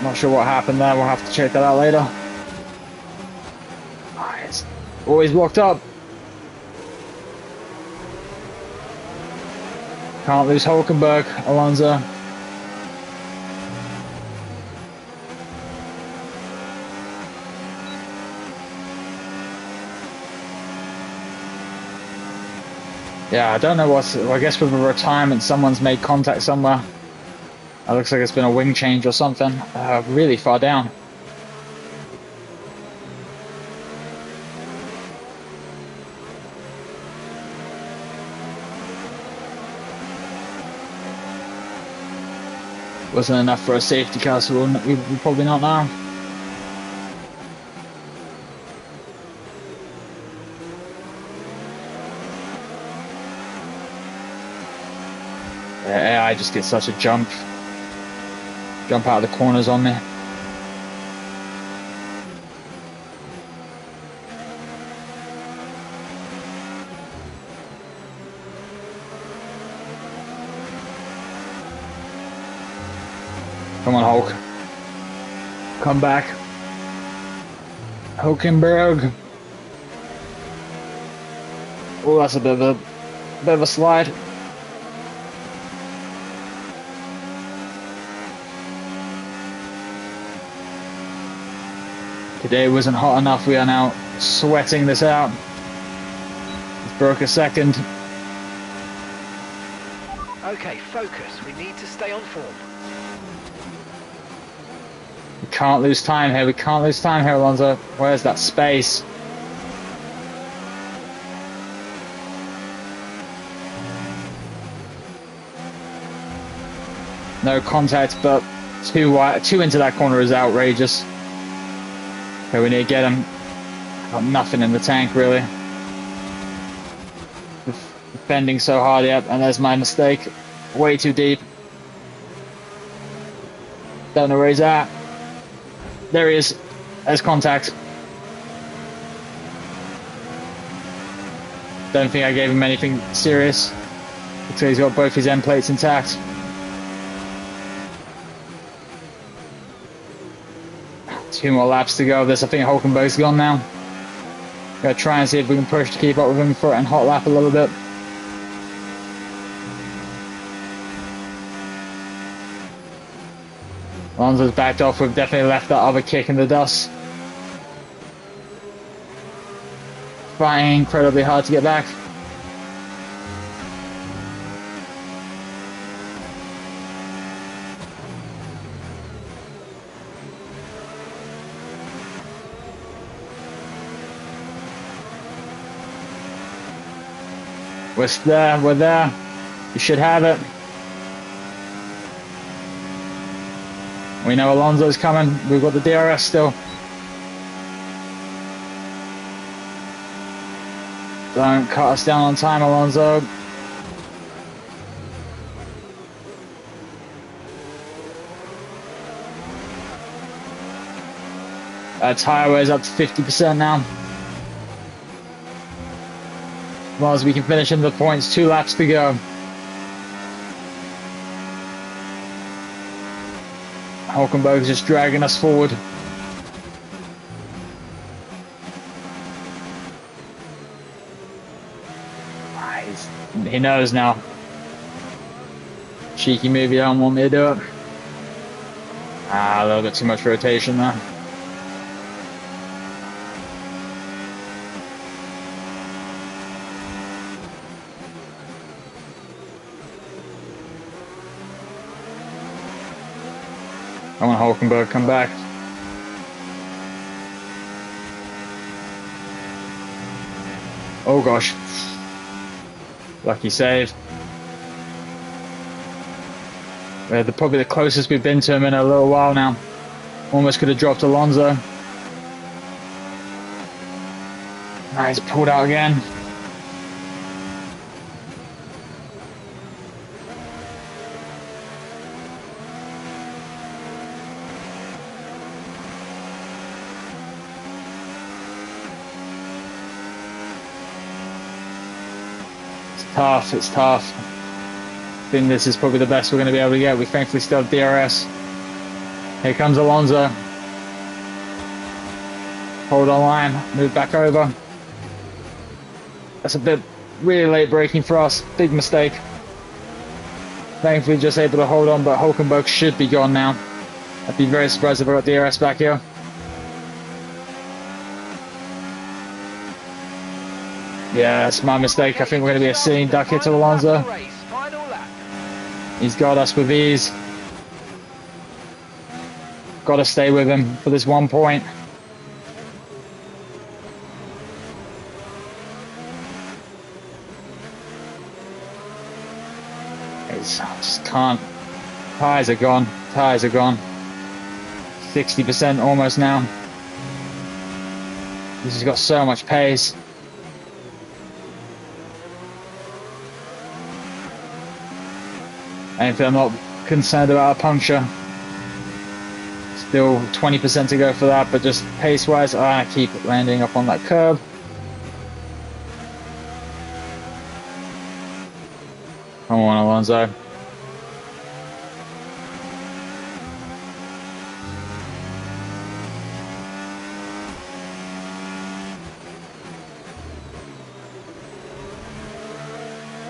Not sure what happened there. We'll have to check that out later. Oh, it's always blocked up. Can't lose Hulkenberg, Alonso. Yeah, I don't know what's... Well, I guess with a retirement, someone's made contact somewhere. It looks like it's been a wing change or something. Really far down. Wasn't enough for a safety car, so we'll probably not now. Yeah, AI just gets such a jump out of the corners on me. Come on, Hulk. Come back. Hulkenberg. Oh, that's a bit of a slide. Today wasn't hot enough. We are now sweating this out. It's broke a second. Okay, focus. We need to stay on form. We can't lose time here. We can't lose time here, Alonso. Where's that space? No contact, but too into that corner is outrageous. Okay, we need to get him. Got nothing in the tank, really. Defending so hard, yep, and there's my mistake. Way too deep. Don't know where he's at. There he is. There's contact. Don't think I gave him anything serious. Looks like he's got both his end plates intact. Two more laps to go of this. I think Hulkenberg's gone now. Gonna try and see if we can push to keep up with him and hot lap a little bit. Alonso's backed off. We've definitely left that other kick in the dust. Fighting incredibly hard to get back. We're there, we're there. You should have it. We know Alonso's coming. We've got the DRS still. Don't cut us down on time, Alonso. Tyre weight's up to 50% now. As long as we can finish in the points, 2 laps to go. Hulkenberg's just dragging us forward. He knows now. Cheeky move, you don't want me to do it. A little bit too much rotation there. I want Hulkenberg to come back. Oh gosh. Lucky save. We're probably the closest we've been to him in a little while now. Almost could have dropped Alonso. Nah, he's pulled out again. Tough, it's tough. I think this is probably the best we're going to be able to get. We thankfully still have DRS. Here comes Alonso. Hold on line, move back over. That's a bit really late braking for us. Big mistake. Thankfully just able to hold on, but Hulkenberg should be gone now. I'd be very surprised if I got DRS back here. Yeah, that's my mistake. I think we're going to be a sitting duck here to Alonso. He's got us with ease. Got to stay with him for this 1 point. I just can't. Tyres are gone. Tyres are gone. 60% almost now. This has got so much pace. And I'm not concerned about a puncture. Still 20% to go for that, but just pace-wise, I keep landing up on that curb. Come on, Alonso.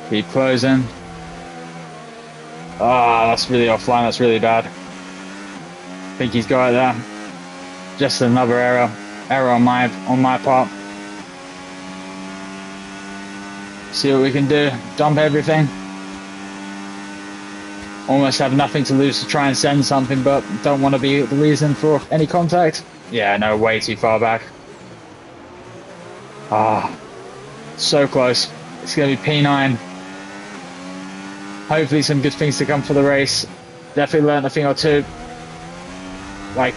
Keep closing. Ah, that's really offline. That's really bad. I think he's got it there. Just another error on my part. See what we can do. Dump everything. Almost have nothing to lose to try and send something, but don't want to be the reason for any contact. Yeah, no, way too far back. Ah, so close. It's going to be P9. Hopefully some good things to come for the race. Definitely learned a thing or two. Like,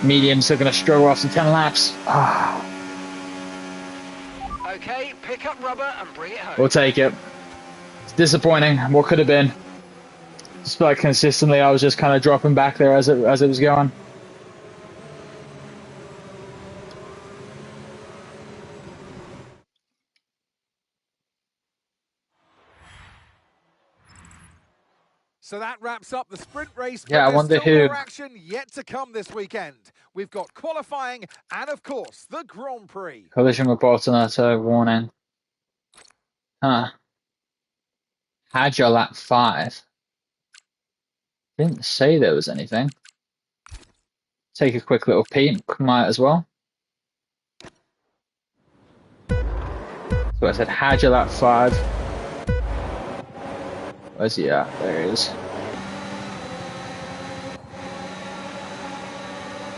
mediums are going to struggle after 10 laps. Ah. Okay, pick up rubber and bring it home. We'll take it. It's disappointing. What could have been. Just felt like consistently I was just kind of dropping back there as it was going. So that wraps up the sprint race. Yeah, I wonder who. More action yet to come this weekend. We've got qualifying and, of course, the Grand Prix. Collision report on auto warning. Huh. Had your lap 5. Didn't say there was anything. Take a quick little peek, might as well. So I said, how'd you lap 5? Where's he at? There he is.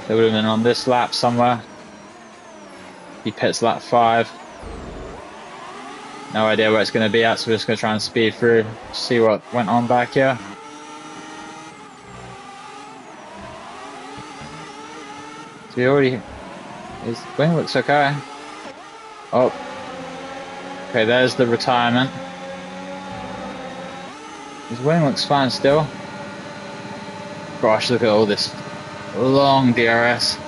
They would have been on this lap somewhere. He pits lap 5. No idea where it's going to be at, so we're just going to try and speed through, see what went on back here. So he already... His wing looks okay. Oh. Okay, there's the retirement. His wing looks fine still. Gosh, look at all this long DRS.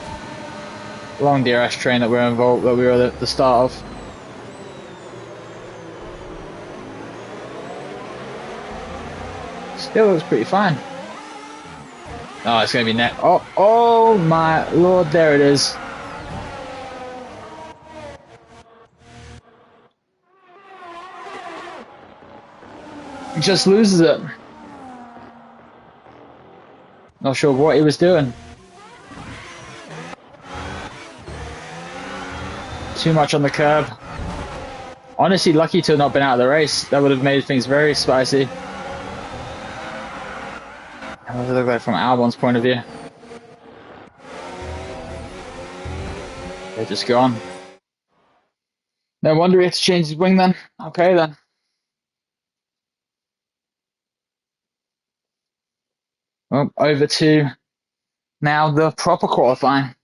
Long DRS train that we were at the start of. Still looks pretty fine. Oh, it's going to be net. Oh my lord, there it is. He just loses it. Not sure what he was doing. Too much on the curb. Honestly, lucky to have not been out of the race. That would have made things very spicy. How does it look like from Albon's point of view? They're just gone. No wonder he had to change his wing then. Okay then. Well, over to now the proper qualifying.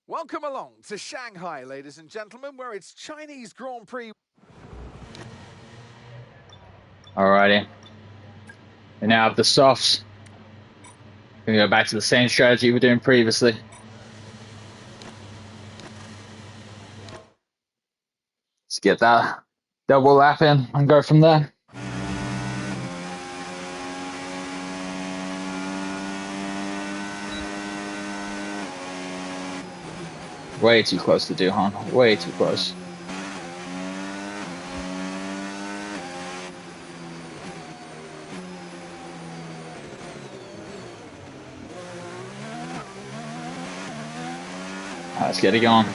Welcome along to Shanghai, ladies and gentlemen, where it's Chinese Grand Prix. Alrighty. We now have the softs. We're going to go back to the same strategy we were doing previously. Let's get that double lap in and go from there. Way too close to Duhan. Way too close. Let's get it going.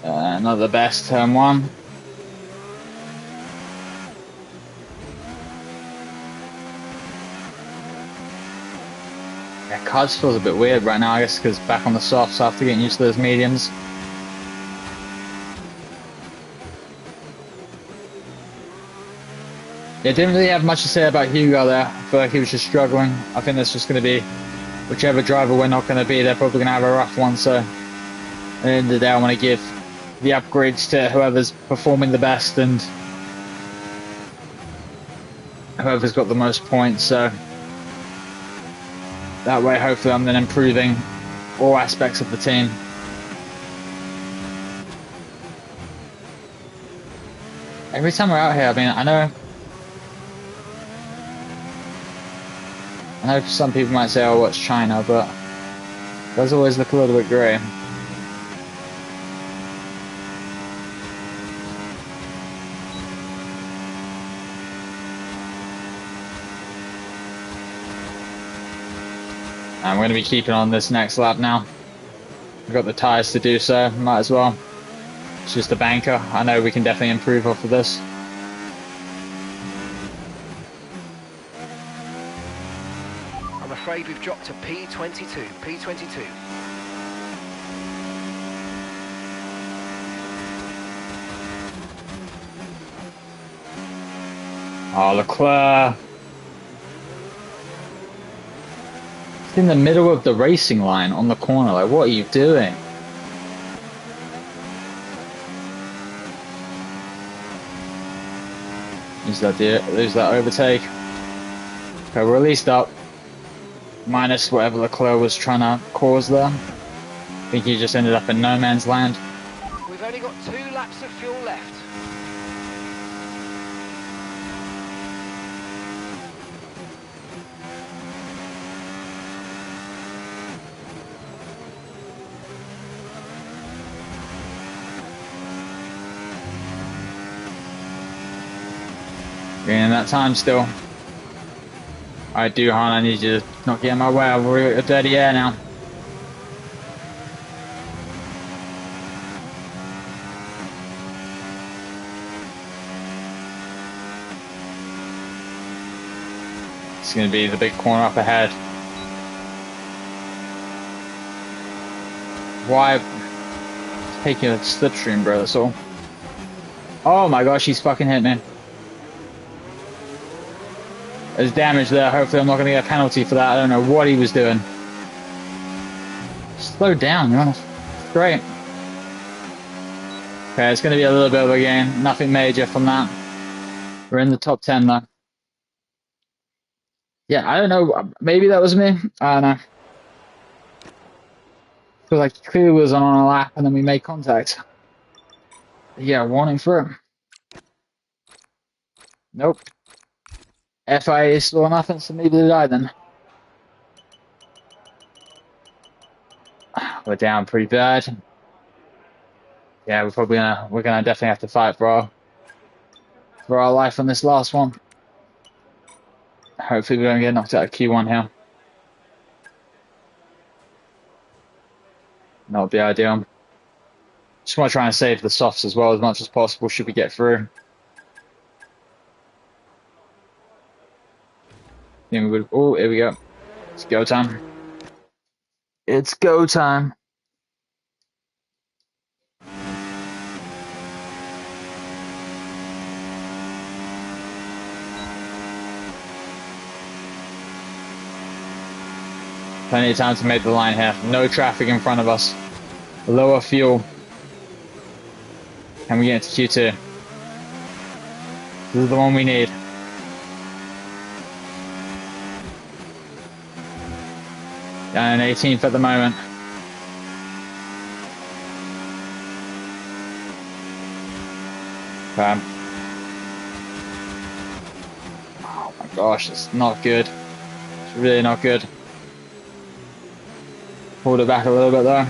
Another best turn 1. Yeah, cards feels a bit weird right now, I guess, because back on the softs after getting used to those mediums. Yeah, didn't really have much to say about Hugo there. I feel like he was just struggling. I think that's just going to be whichever driver we're not going to be, they're probably going to have a rough one. So at the end of the day, I want to give the upgrades to whoever's performing the best and whoever's got the most points. So that way, hopefully, I'm then improving all aspects of the team. Every time we're out here, I mean, I know some people might say, oh, what's China, but it does always look a little bit grey. I'm going to be keeping on this next lap now. We've got the tyres to do so, might as well. It's just a banker. I know we can definitely improve off of this. I'm afraid we've dropped to P22. P22. Oh, Leclerc. It's in the middle of the racing line on the corner. Like, what are you doing? Lose that overtake. Okay, we're released up. minus whatever Leclerc was trying to cause there. I think he just ended up in no man's land. We've only got 2 laps of fuel left. Gaining that time still. Alright, Duhan, I need you to not get in my way. We're at dirty air now. It's going to be the big corner up ahead. Why taking a slipstream, bro? That's all. Oh my gosh, he's fucking hit me. There's damage there. Hopefully I'm not going to get a penalty for that. I don't know what he was doing. Slow down, man. Great. Okay, it's going to be a little bit of a gain. Nothing major from that. We're in the top 10 though. Yeah, I don't know. Maybe that was me. I don't know. Because like clearly was on a lap and then we made contact. Yeah, warning for it. Nope. FIA saw nothing, so maybe did I then. We're down pretty bad. Yeah, we're gonna definitely have to fight for our life on this last one. Hopefully we don't get knocked out of Q1 here. That would be ideal. Just want to try and save the softs as well as much as possible should we get through. Then we would. Oh, here we go. It's go time. It's go time. Plenty of time to make the line here. No traffic in front of us. Lower fuel. Can we get into Q2? This is the one we need. And 18th at the moment. Oh my gosh, it's not good. It's really not good. Hold it back a little bit though.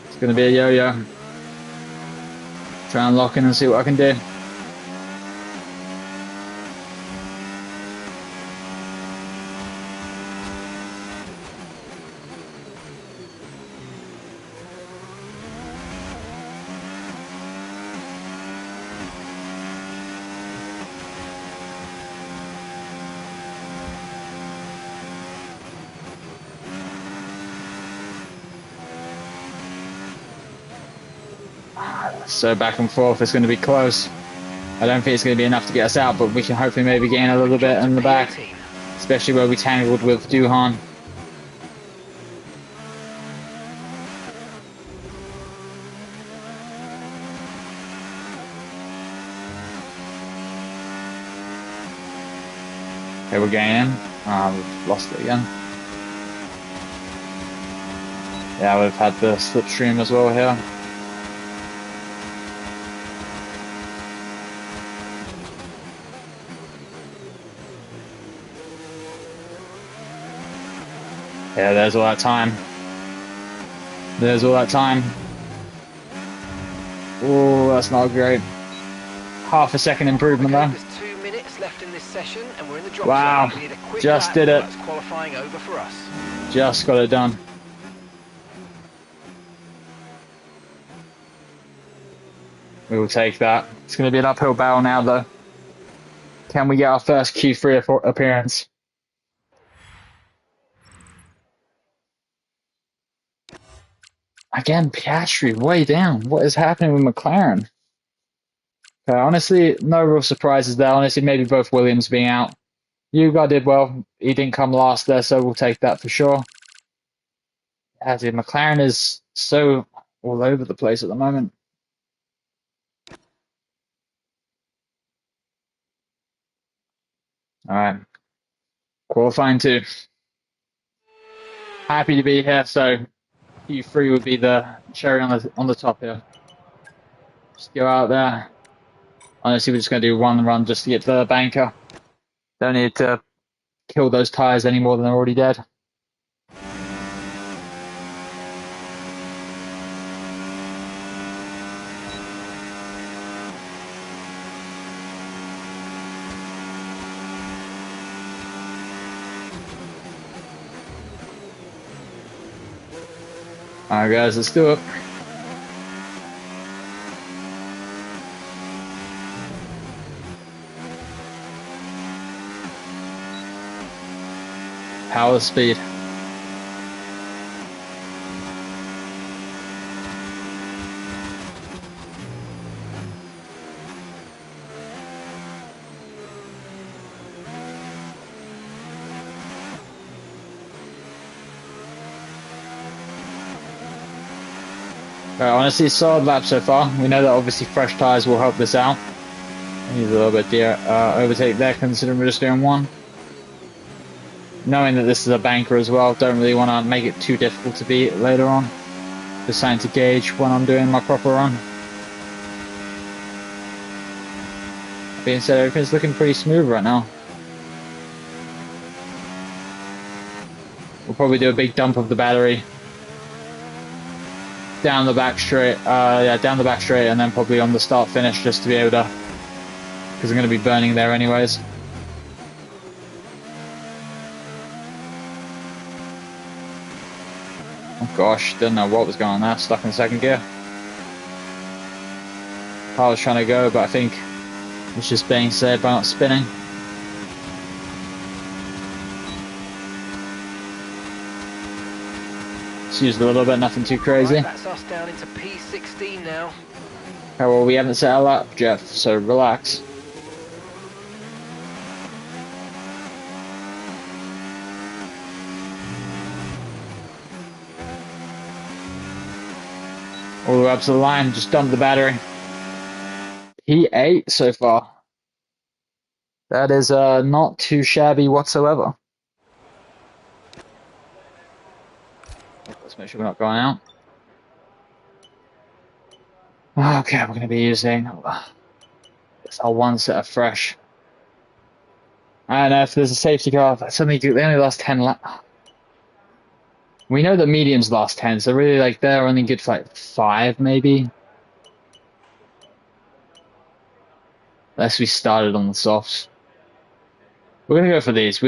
It's going to be a yo-yo. Try and lock in and see what I can do. So back and forth, it's going to be close. I don't think it's going to be enough to get us out, but we can hopefully maybe gain a little bit in the back, especially where we tangled with Duhan. Okay, we're gaining. We've lost it again. Yeah, we've had the slipstream as well here. Yeah, there's all that time. There's all that time. Oh, that's not great. Half a second improvement Okay, there. there's 2 minutes left in this session, and we're in the drop Wow, zone. We need a quick just lap, did it. That's qualifying over for us. Just got it done. We will take that. It's going to be an uphill battle now, though. Can we get our first Q3 appearance? Again, Piastri way down. What is happening with McLaren? Okay, honestly, no real surprises there. Honestly, maybe both Williams being out. Yuga did well. He didn't come last there, so we'll take that for sure. Yeah, dude, McLaren is so all over the place at the moment. All right. Qualifying 2. Happy to be here. So Q3 would be the cherry on the top here. Just go out there. Honestly, we're just going to do one run just to get to the banker. Don't need to kill those tires any more than they're already dead. Alright guys, let's do it. Power speed. Right, honestly, solid lap so far. We know that obviously fresh tyres will help this out. Need a little bit overtake there, considering we're just doing one. Knowing that this is a banker as well, don't really want to make it too difficult to beat later on. Just trying to gauge when I'm doing my proper run. That being said, everything's looking pretty smooth right now. We'll probably do a big dump of the battery. Down the back straight, down the back straight, and then probably on the start finish just to be able to, because I'm going to be burning there anyways. Oh gosh, didn't know what was going on there, stuck in second gear. I was trying to go, but I think it's just being saved by not spinning. Just used a little bit, nothing too crazy. Right, that's us down into P16 now. Okay, well, we haven't set a lap, Jeff, so relax. All the way up to the line, just dump the battery. P8 so far. That is not too shabby whatsoever. Let's make sure we're not going out. Okay, we're going to be using this one set of fresh. And if there's a safety car, they only last 10 laps. We know that mediums last 10, so really, like, they're only good for like 5, maybe. Unless we started on the softs. We're gonna go for these.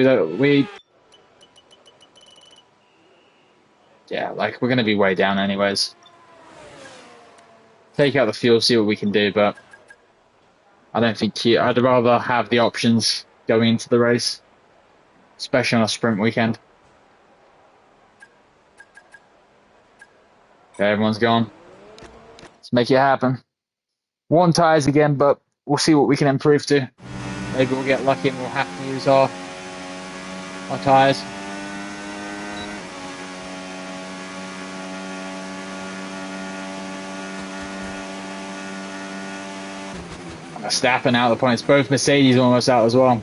Yeah, like, we're gonna be way down anyways. Take out the fuel, see what we can do, but I don't think I'd rather have the options going into the race, especially on a sprint weekend. Okay, everyone's gone. Let's make it happen. One tires again, but we'll see what we can improve to. Maybe we'll get lucky and we'll have to use our tires. Verstappen out of the points. Both Mercedes almost out as well.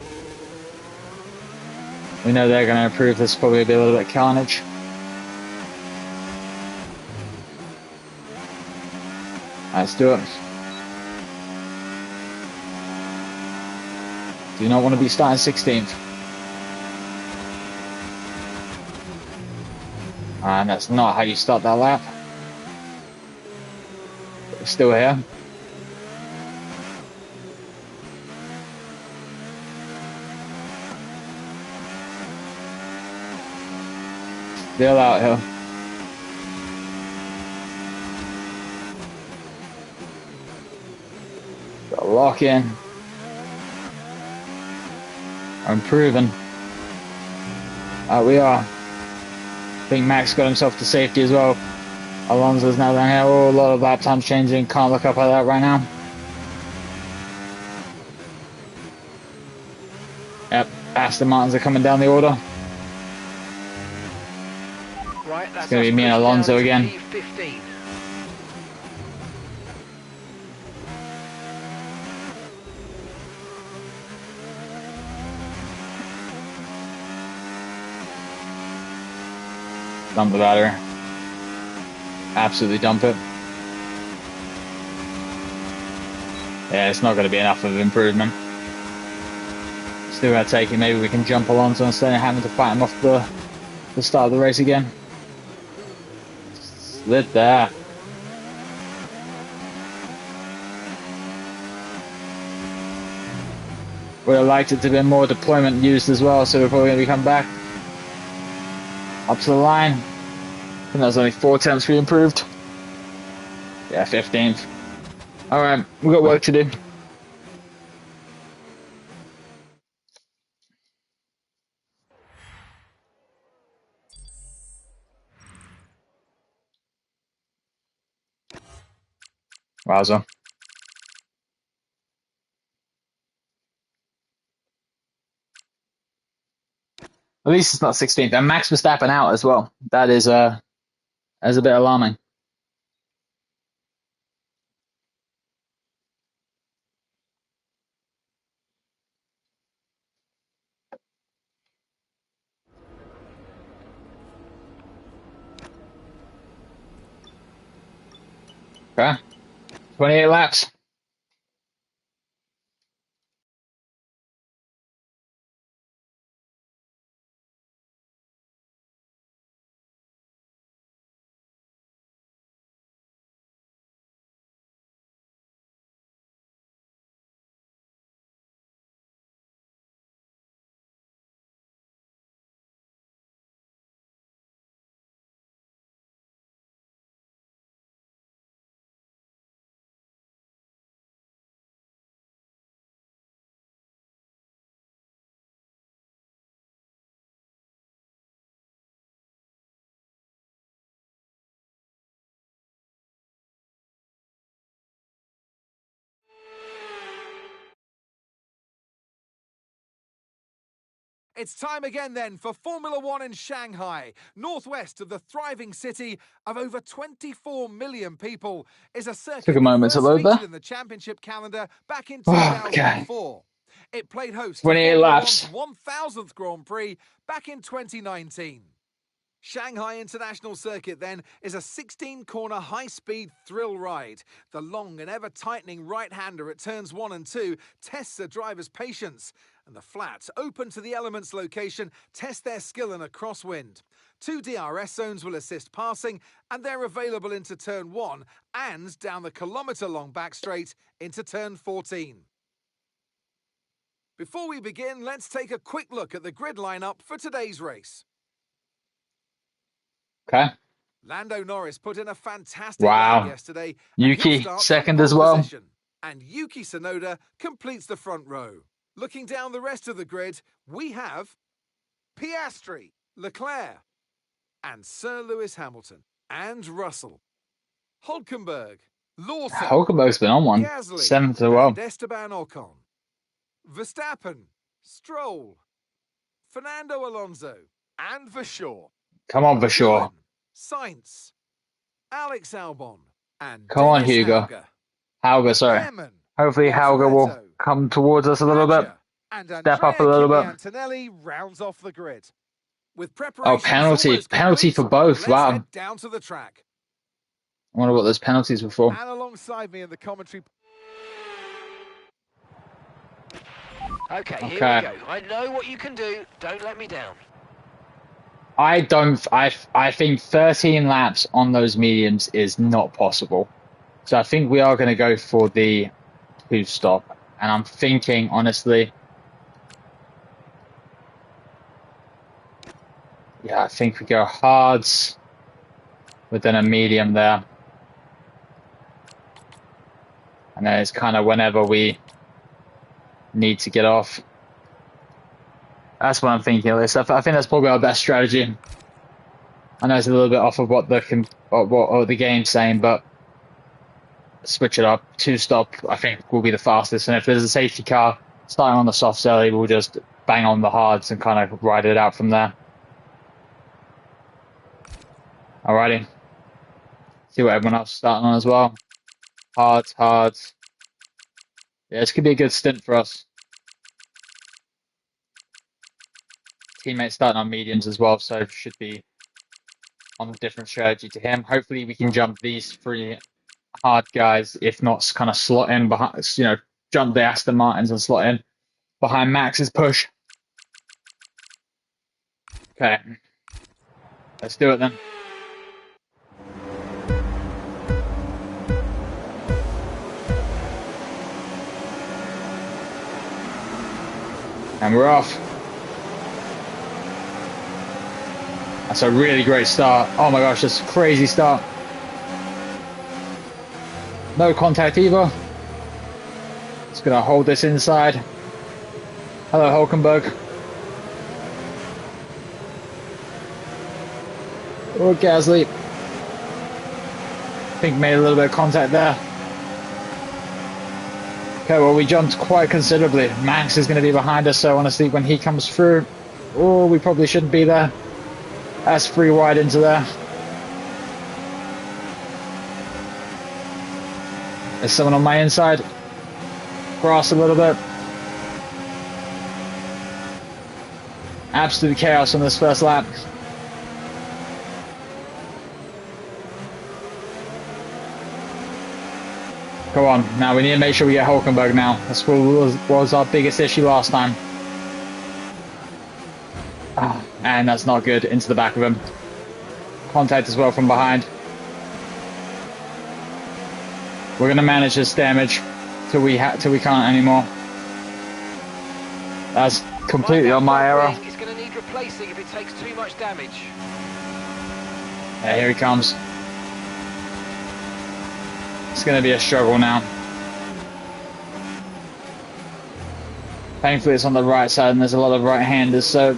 We know they're going to improve. This probably be a little bit carnage. Let's do it. Do not want to be starting 16th. And that's not how you start that lap. But we're still here. Still out here. Got lock in. Improving. We are. I think Max got himself to safety as well. Alonso's now down here. Oh, a lot of lap times changing. Can't look up at that right now. Yep, Aston Martins are coming down the order. Right, that's it's going to be me and Alonso again. P15. Dump the battery. Absolutely dump it. Yeah, it's not going to be enough of an improvement. Still going to take it. Maybe we can jump Alonso instead of having to fight him off the start of the race again. Slid there. Would have liked it to be more deployment used as well, so we're probably going to come back up to the line. I think that was only 4 tenths we improved. Yeah, 15th. Alright, we've got work to do. Wowza. At least it's not 16th. And Max Verstappen out as well. That is a bit alarming. Okay. 28 laps. It's time again then for Formula One in Shanghai. Northwest of the thriving city of over 24 million people is a Took circuit a moment that to first load featured there. in the championship calendar back in Okay. 2004. It played host to 28 Formula laps. One's 1000th Grand Prix back in 2019. Shanghai International Circuit, then, is a 16-corner high-speed thrill ride. The long and ever-tightening right-hander at turns 1 and 2 tests a driver's patience, and the flats, open to the elements location, test their skill in a crosswind. 2 DRS zones will assist passing, and they're available into turn 1 and down the kilometre-long back straight into turn 14. Before we begin, let's take a quick look at the grid lineup for today's race. Okay. Lando Norris put in a fantastic lap Wow. yesterday, and he'll Yuki, start second from as pole well. position. And Yuki Tsunoda completes the front row. Looking down the rest of the grid, we have Piastri, Leclerc, and Sir Lewis Hamilton, and Russell, Hulkenberg, Lawson, Hulkenberg's been on one. Gasly, 7th as well. and Esteban Ocon, Verstappen, Stroll, Fernando Alonso, and Vershaw. Come on, for sure. Dillon, Sainz, Alex Albon, and Come on, Dennis Hugo. Hauger. Hauger, sorry. Lemon, Hopefully Hauger will Mortaretto, come towards us a little bit. Badger, and Step up a Andrea little Kimi bit. Antonelli rounds off the grid. With Oh, preparations penalty. almost Penalty complete, for both. let's Wow. head down to the track. I wonder what those penalties were for. And alongside me in the commentary. Okay, here Okay. we go. I know what you can do. Don't let me down. I think 13 laps on those mediums is not possible. So I think we are going to go for the 2-stop. And I'm thinking, honestly, yeah, I think we go hards with then a medium there. And then it's kind of whenever we need to get off. That's what I'm thinking, at least. I think that's probably our best strategy. I know it's a little bit off of what the game's saying, but switch it up. 2-stop, I think, will be the fastest. And if there's a safety car starting on the soft celly, we'll just bang on the hards and kind of ride it out from there. Alrighty. See what everyone else is starting on as well. Hards. Yeah, this could be a good stint for us. Teammates starting on mediums as well, so should be on a different strategy to him. Hopefully we can jump these three hard guys, if not kind of slot in behind, jump the Aston Martins and slot in behind Max's push. Okay, let's do it then. And we're off. That's a really great start. Oh my gosh, that's a crazy start. No contact either. Just gonna hold this inside. Hello, Hulkenberg. Oh, Gasly. I think made a little bit of contact there. Okay, well, we jumped quite considerably. Max is going to be behind us, so honestly, when he comes through, oh, we probably shouldn't be there. That's 3 wide into there. There's someone on my inside. Cross a little bit. Absolute chaos on this first lap. Come on, now we need to make sure we get Hulkenberg now. That's what was our biggest issue last time. And that's not good. Into the back of him. Contact as well from behind. We're going to manage this damage till we can't anymore. That's completely on my error. It's going to need replacing if it takes too much damage. Yeah, here he comes. It's going to be a struggle now. Thankfully, it's on the right side, and there's a lot of right-handers, so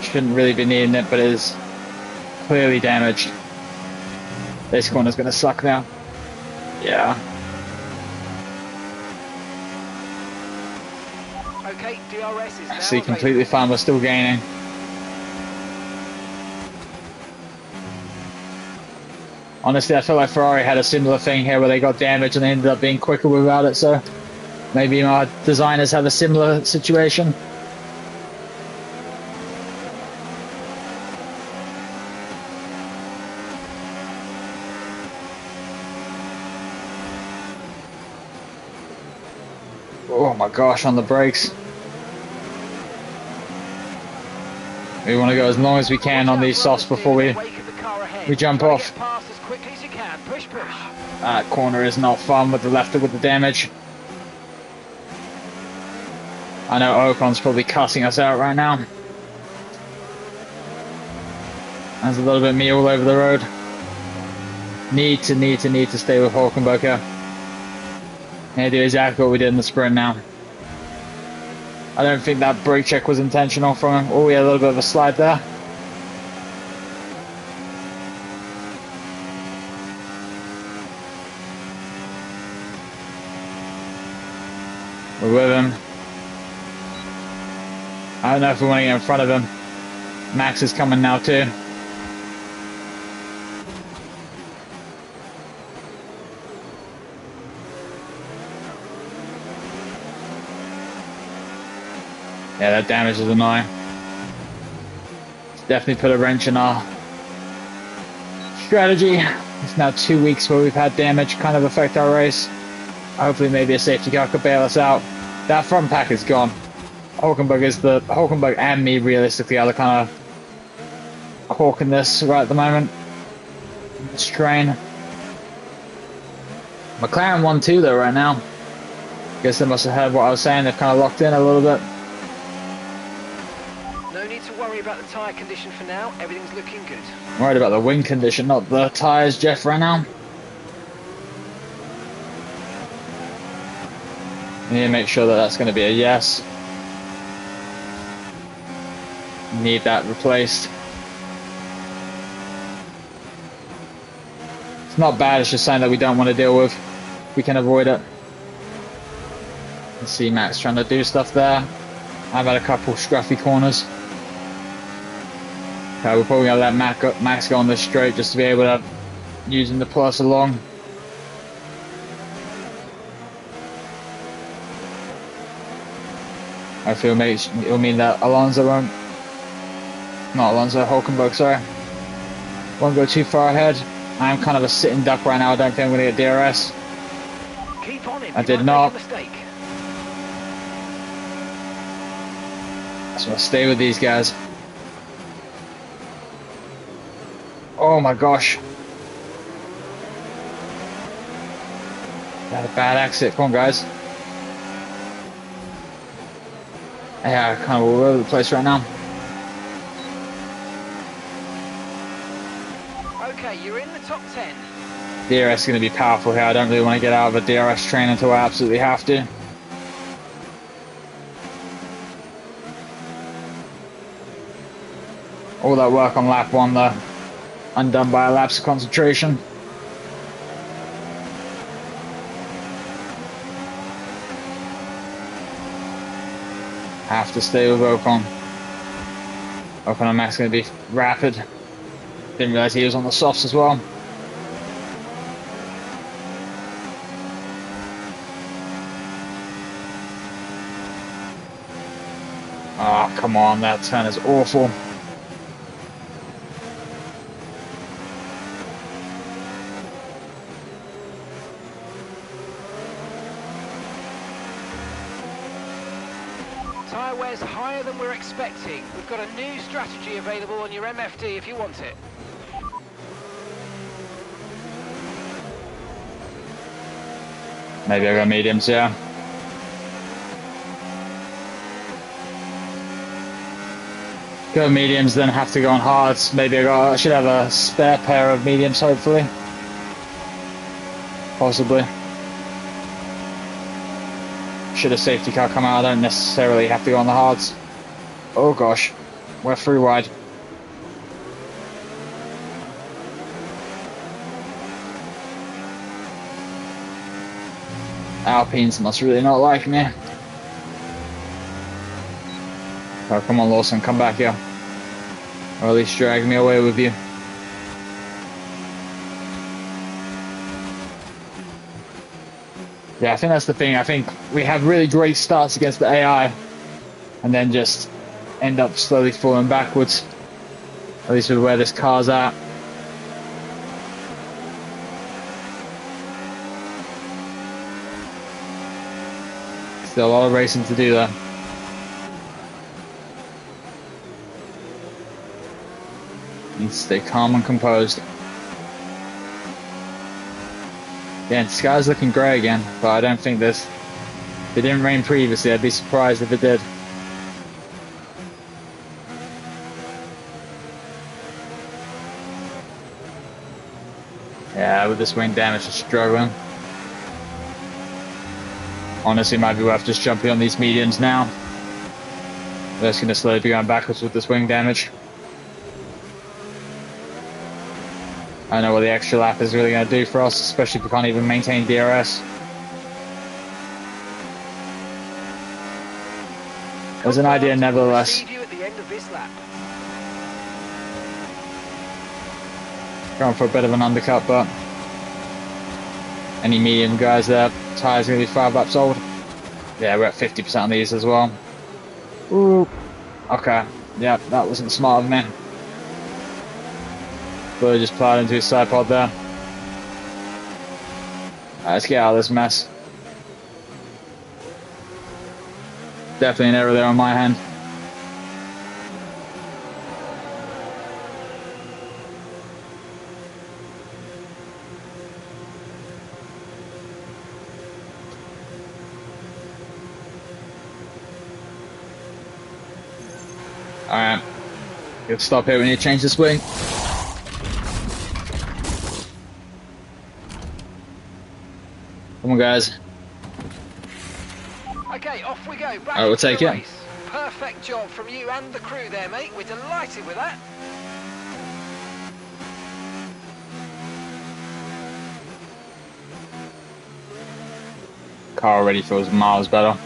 shouldn't really be needing it, but it is clearly damaged. This corner's going to suck now. Yeah. Okay, DRS is now See, completely fine. We're still gaining. Honestly, I feel like Ferrari had a similar thing here where they got damaged and they ended up being quicker without it, so maybe our designers have a similar situation. Oh my gosh, on the brakes. We want to go as long as we can on these softs before we jump off. That corner is not fun with the damage. I know Ocon's probably cussing us out right now. There's a little bit of me all over the road. Need to stay with Hulkenberg here. And do exactly what we did in the sprint now. I don't think that brake check was intentional from him. Oh, we had a little bit of a slide there. We're with him. I don't know if we want to get in front of him. Max is coming now too. Yeah, that damage is annoying. It's definitely put a wrench in our strategy. It's now 2 weeks where we've had damage kind of affect our race. Hopefully maybe a safety car could bail us out. That front pack is gone. Hulkenberg and me realistically are the kind of hawking this right at the moment. This train. McLaren 1-2 though right now. Guess they must have heard what I was saying. They've kind of locked in a little bit. No need to worry about the tyre condition for now. Everything's looking good. I'm worried about the wing condition, not the tyres, Jeff, right now. Need to make sure that that's going to be a yes. Need that replaced. It's not bad, it's just something that we don't want to deal with. We can avoid it. Let's see Max trying to do stuff there. I've had a couple scruffy corners. Okay, we're probably going to let Max go on this straight just to be able to use him to pull us along. Hopefully it'll mean that Alonso won't... Not Alonso, Hulkenberg, sorry. Won't go too far ahead. I'm kind of a sitting duck right now. I don't think I'm going to get DRS. Keep on him. I did might not. Make a mistake. So I'll stay with these guys. Oh my gosh. Got a bad exit. Come on, guys. Yeah, kind of all over the place right now. Okay, you're in the top 10. DRS is going to be powerful here. I don't really want to get out of a DRS train until I absolutely have to. All that work on lap 1 though, undone by a lapse of concentration. Have to stay with Ocon. Ocon and Max going to be rapid. Didn't realize he was on the softs as well. Oh, come on, that turn is awful. Tyre wear's higher than we're expecting. We've got a new strategy available on your MFD if you want it. Maybe I got mediums, yeah. Go mediums, then have to go on hards. Maybe I should have a spare pair of mediums, hopefully. Possibly. Should a safety car come out, I don't necessarily have to go on the hards. Oh gosh, we're through wide. Alpines must really not like me. Oh, come on, Lawson, come back here. Or at least drag me away with you. Yeah, I think that's the thing. I think we have really great starts against the AI and then just end up slowly falling backwards. At least with where this car's at. Still a lot of racing to do there. Need to stay calm and composed. Yeah, the sky's looking grey again, but I don't think this. If it didn't rain previously, I'd be surprised if it did. Yeah, with this wing damage, it's struggling. Honestly, it might be worth just jumping on these mediums now. We're just going to slowly be going backwards with this wing damage. I don't know what the extra lap is really going to do for us, especially if we can't even maintain DRS. There's an idea nevertheless. Going for a bit of an undercut, but any medium guys there, tyres going to be 5 laps old. Yeah, we're at 50% on these as well. Ooh. Okay. Yeah, that wasn't smart of me. But just plowed into his side pod there. Alright, let's get out of this mess. Definitely an error there on my hand. Alright. Good stop here, we need to change the swing. Come on, guys. Okay, off we go. Back Alright, we'll take it. Perfect job from you and the crew there, mate. We're delighted with that. Car already feels miles better.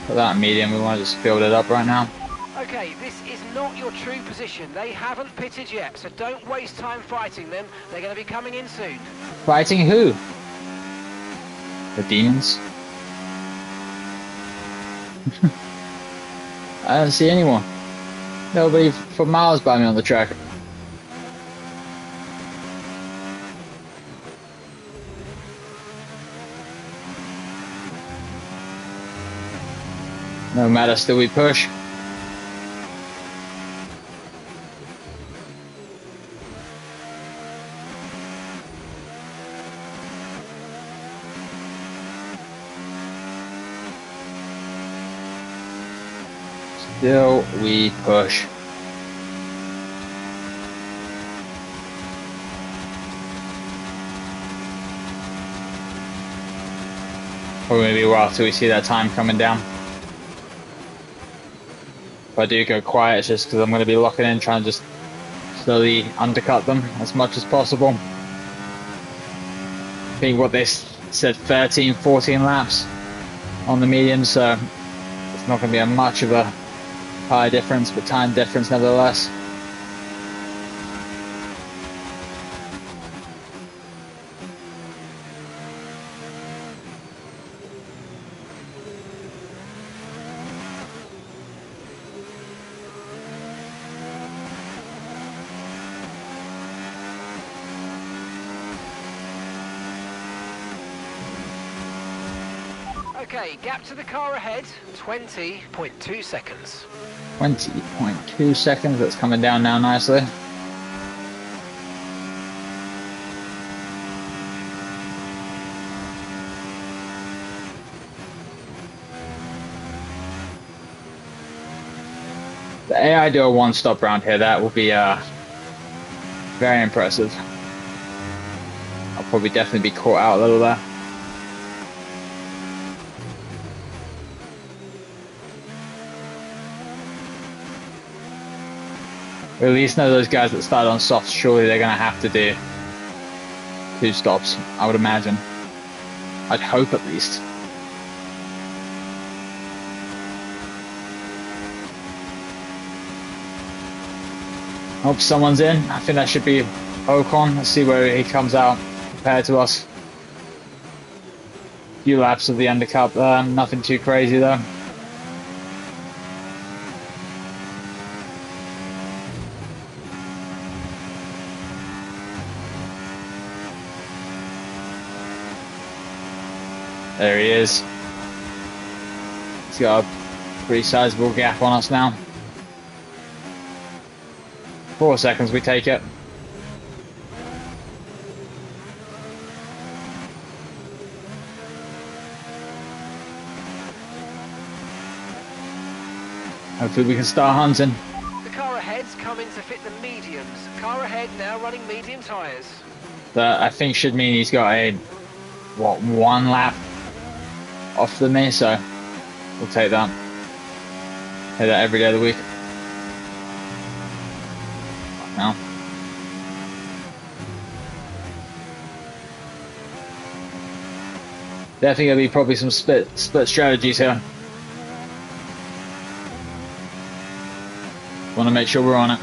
For that medium, we want to just build it up right now. Okay, this is not your true position. They haven't pitted yet, so don't waste time fighting them. They're going to be coming in soon. Fighting who? The demons? I don't see anyone. Nobody for miles by me on the track. No matter, still we push. Still we push. Probably maybe a while till we see that time coming down. If I do go quiet, it's just because I'm going to be locking in, trying to just slowly undercut them as much as possible. I think what they said 13, 14 laps on the medium, so it's not going to be a much of a high difference, but time difference nevertheless. Okay, gap to the car ahead, 20.2 seconds. 20.2 seconds, that's coming down now nicely. The AI do a one stop round here, that will be very impressive. I'll probably definitely be caught out a little there. We at least know those guys that started on softs, surely they're going to have to do 2 stops, I would imagine. I'd hope at least. Hope someone's in. I think that should be Ocon. Let's see where he comes out compared to us. A few laps of the undercut, nothing too crazy though. There he is. He's got a pretty sizable gap on us now. 4 seconds, we take it. Hopefully we can start hunting. The car ahead's coming to fit the mediums. Car ahead now running medium tyres. That I think should mean he's got a, what, 1 lap off the me, so we'll take that. Hit that every day of the week. Now. Definitely gonna be probably some split strategies here. Want to make sure we're on it.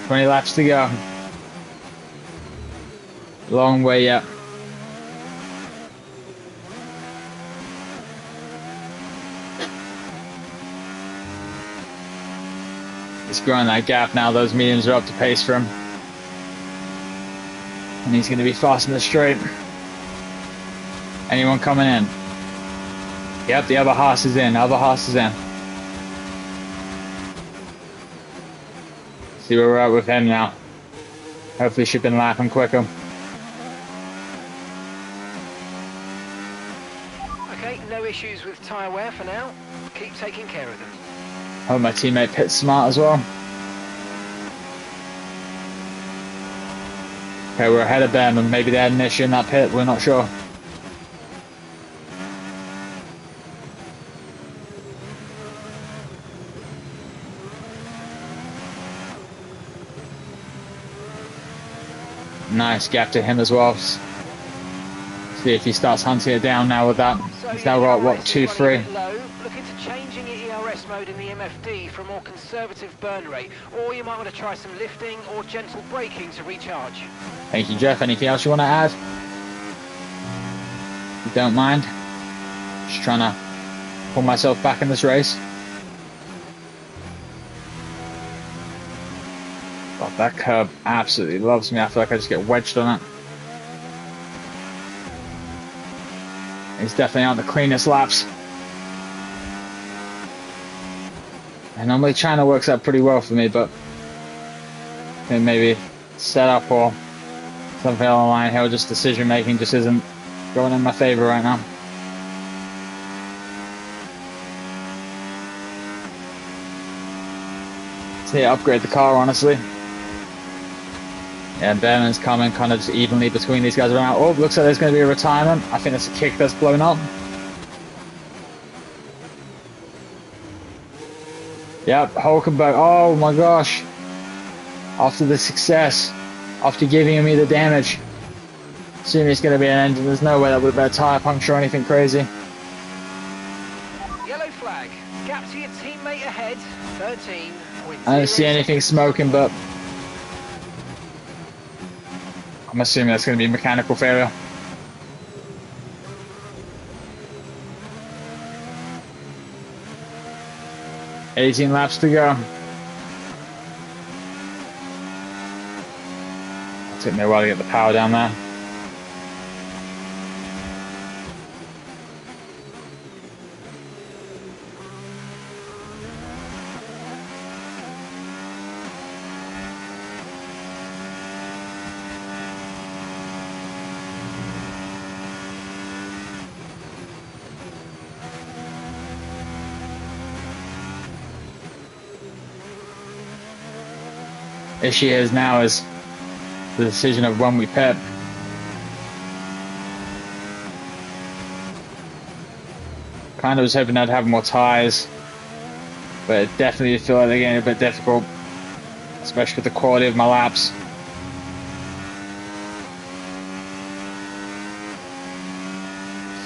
20 laps to go. Long way yet. He's growing that gap now. Those mediums are up to pace for him. And he's going to be fast in the straight. Anyone coming in? Yep, the other Haas is in. Other Haas is in. See where we're at with him now. Hopefully should have been lapping quicker. Okay, no issues with tyre wear for now. Keep taking care of them. Hope my teammate pits smart as well. Okay, we're ahead of them, and maybe they had an issue in that pit, we're not sure. Nice gap to him as well. See if he starts hunting it down now with that. He's now got, what, 2-3. Looking to changing your ERS mode in the MFD for a more conservative burn rate, or you might want to try some lifting or gentle braking to recharge. Thank you, Jeff. Anything else you want to add? You don't mind? Just trying to pull myself back in this race. But that curb absolutely loves me. I feel like I just get wedged on it. It's definitely not the cleanest laps. And normally China works out pretty well for me, but I think maybe setup or something along the line here, just decision making just isn't going in my favor right now. So yeah, upgrade the car, honestly. Yeah, Behrman's coming kind of just evenly between these guys around. Oh, looks like there's going to be a retirement. I think that's a kick that's blown up. Yep, Hulkenberg. Oh my gosh. After the success, after giving me the damage, assuming it's going to be an engine, there's no way that would have been a tyre puncture or anything crazy. Yellow flag. Gap to your teammate ahead. 13. I don't see anything smoking, but I'm assuming that's going to be mechanical failure. $18 laps to go. It took me a while to get the power down there. Issue is now is the decision of when we pit. Kind of was hoping I'd have more tyres, but it definitely feel like they're getting a bit difficult, especially with the quality of my laps.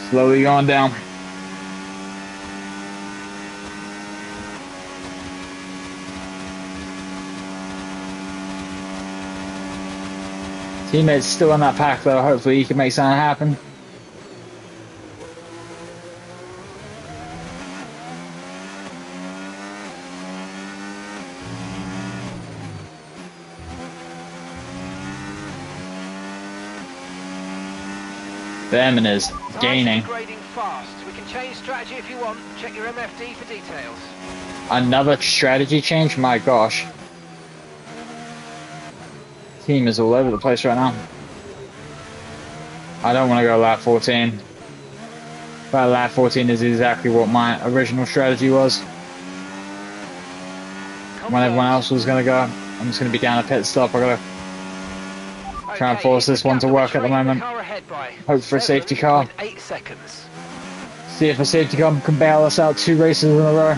Slowly going down. Teammates still in that pack though, hopefully he can make something happen. Behrman is gaining. Grading fast. We can change strategy if you want. Check your MFD for details. Another strategy change? My gosh. Team is all over the place right now. I don't want to go lap 14. But lap 14 is exactly what my original strategy was. When everyone else was going to go, I'm just going to be down a pit stop. I got to try and force this one to work at the moment. Hope for a safety car. 8 seconds. See if a safety car can bail us out 2 races in a row.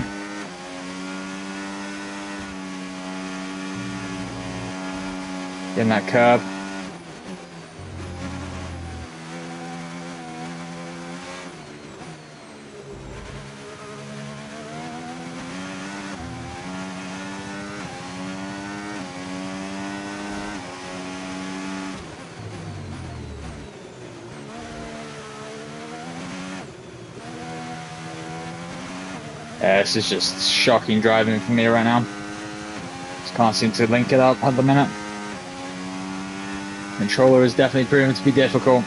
In that curb. Yeah, this is just shocking driving for me right now. Just can't seem to link it up at the minute. Controller is definitely proven to be difficult.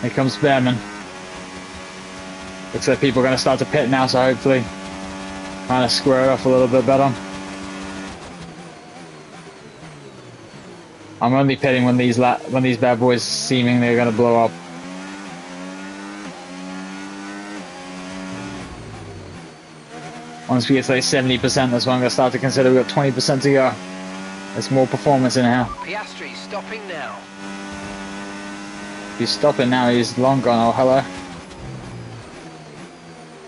Here comes Behrman. Looks like people are going to start to pit now, so hopefully kind of square it off a little bit better. I'm only pitting when these bad boys seemingly are going to blow up. Once we get to like 70%, that's when I'm going to start to consider we've got 20% to go. There's more performance in here. Piastri stopping now. He's stopping now, he's long gone. Oh, hello.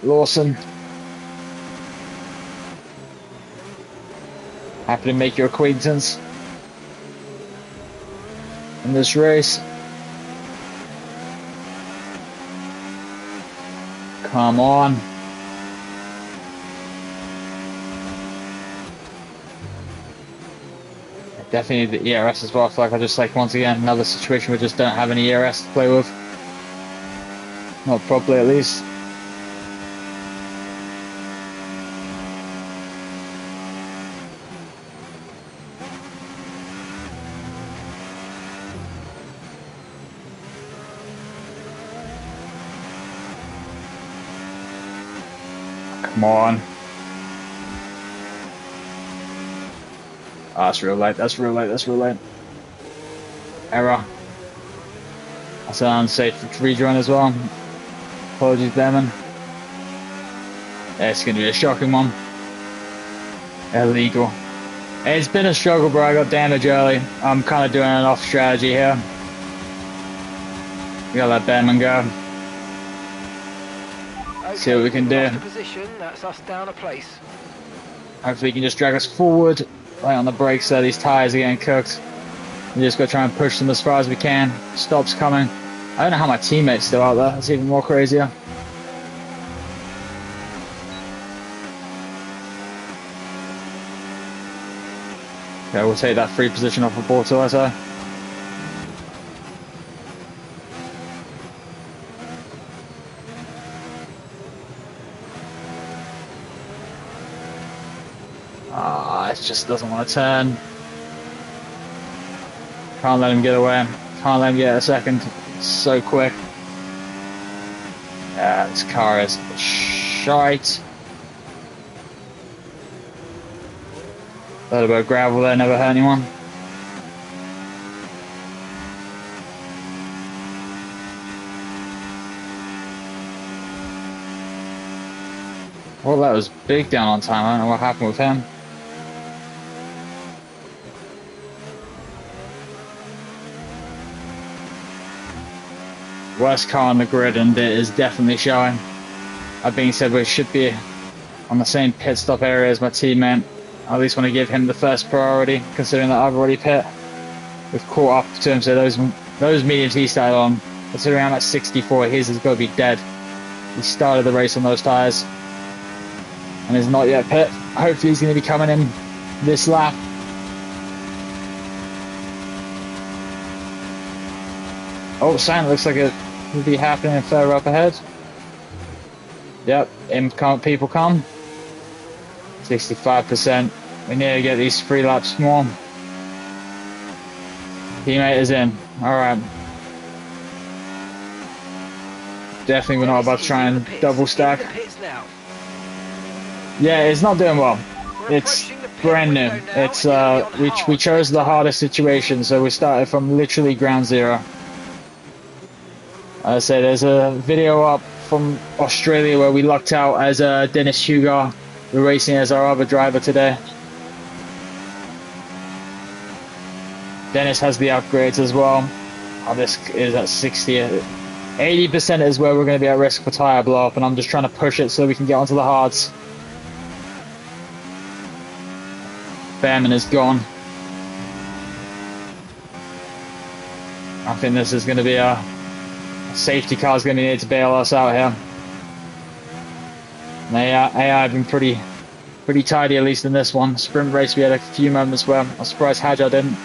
Lawson. Happy to make your acquaintance in this race. Come on. Definitely need the ERS as well. I feel like I just once again another situation we just don't have any ERS to play with. Not properly at least. Come on. Oh, that's real late. That's real late. That's real late. Error. That's an unsafe rejoin as well. Apologies, Behrman. Yeah, it's going to be a shocking one. Illegal. It's been a struggle, bro. I got damage early. I'm kind of doing an off strategy here. We gotta let Behrman go. Okay, See what we can do. Position. That's us down a place. Hopefully he can just drag us forward. Right on the brakes there. These tyres are getting cooked. We just gotta try and push them as far as we can. Stops coming. I don't know how my teammate's still out there. That's even more crazier. Okay, we'll take that free position off of Porto, I say. It just doesn't want to turn. Can't let him get away. Can't let him get a second. It's so quick. Yeah, this car is shite. Little bit of gravel there, never hurt anyone. Well, that was big down on time. I don't know what happened with him. Worst car on the grid, and it is definitely showing. That being said, we should be on the same pit stop area as my teammate. I at least want to give him the first priority, considering that I've already pit. We've caught up to him, so those mediums he started on, considering I'm at 64, his has got to be dead. He started the race on those tyres, and is not yet pit. Hopefully he's going to be coming in this lap. Oh, sign looks like it will be happening further up ahead. Yep, people come. 65%. We need to get these 3 laps more. Teammate is in. Alright. Definitely we're not about to try and double stack. Yeah, it's not doing well. It's brand new. It's we chose the hardest situation, so we started from literally ground zero. I say there's a video up from Australia where we lucked out as Dennis Hugar. We're racing as our other driver today. Dennis has the upgrades as well. Oh, this is at 60. 80% is where we're going to be at risk for tyre blow up, and I'm just trying to push it so we can get onto the hards. Behrman is gone. I think this is going to be a safety car is going to need to bail us out here. AI have been pretty tidy, at least in this one. Sprint race we had a few moments where I'm surprised Hajar didn't.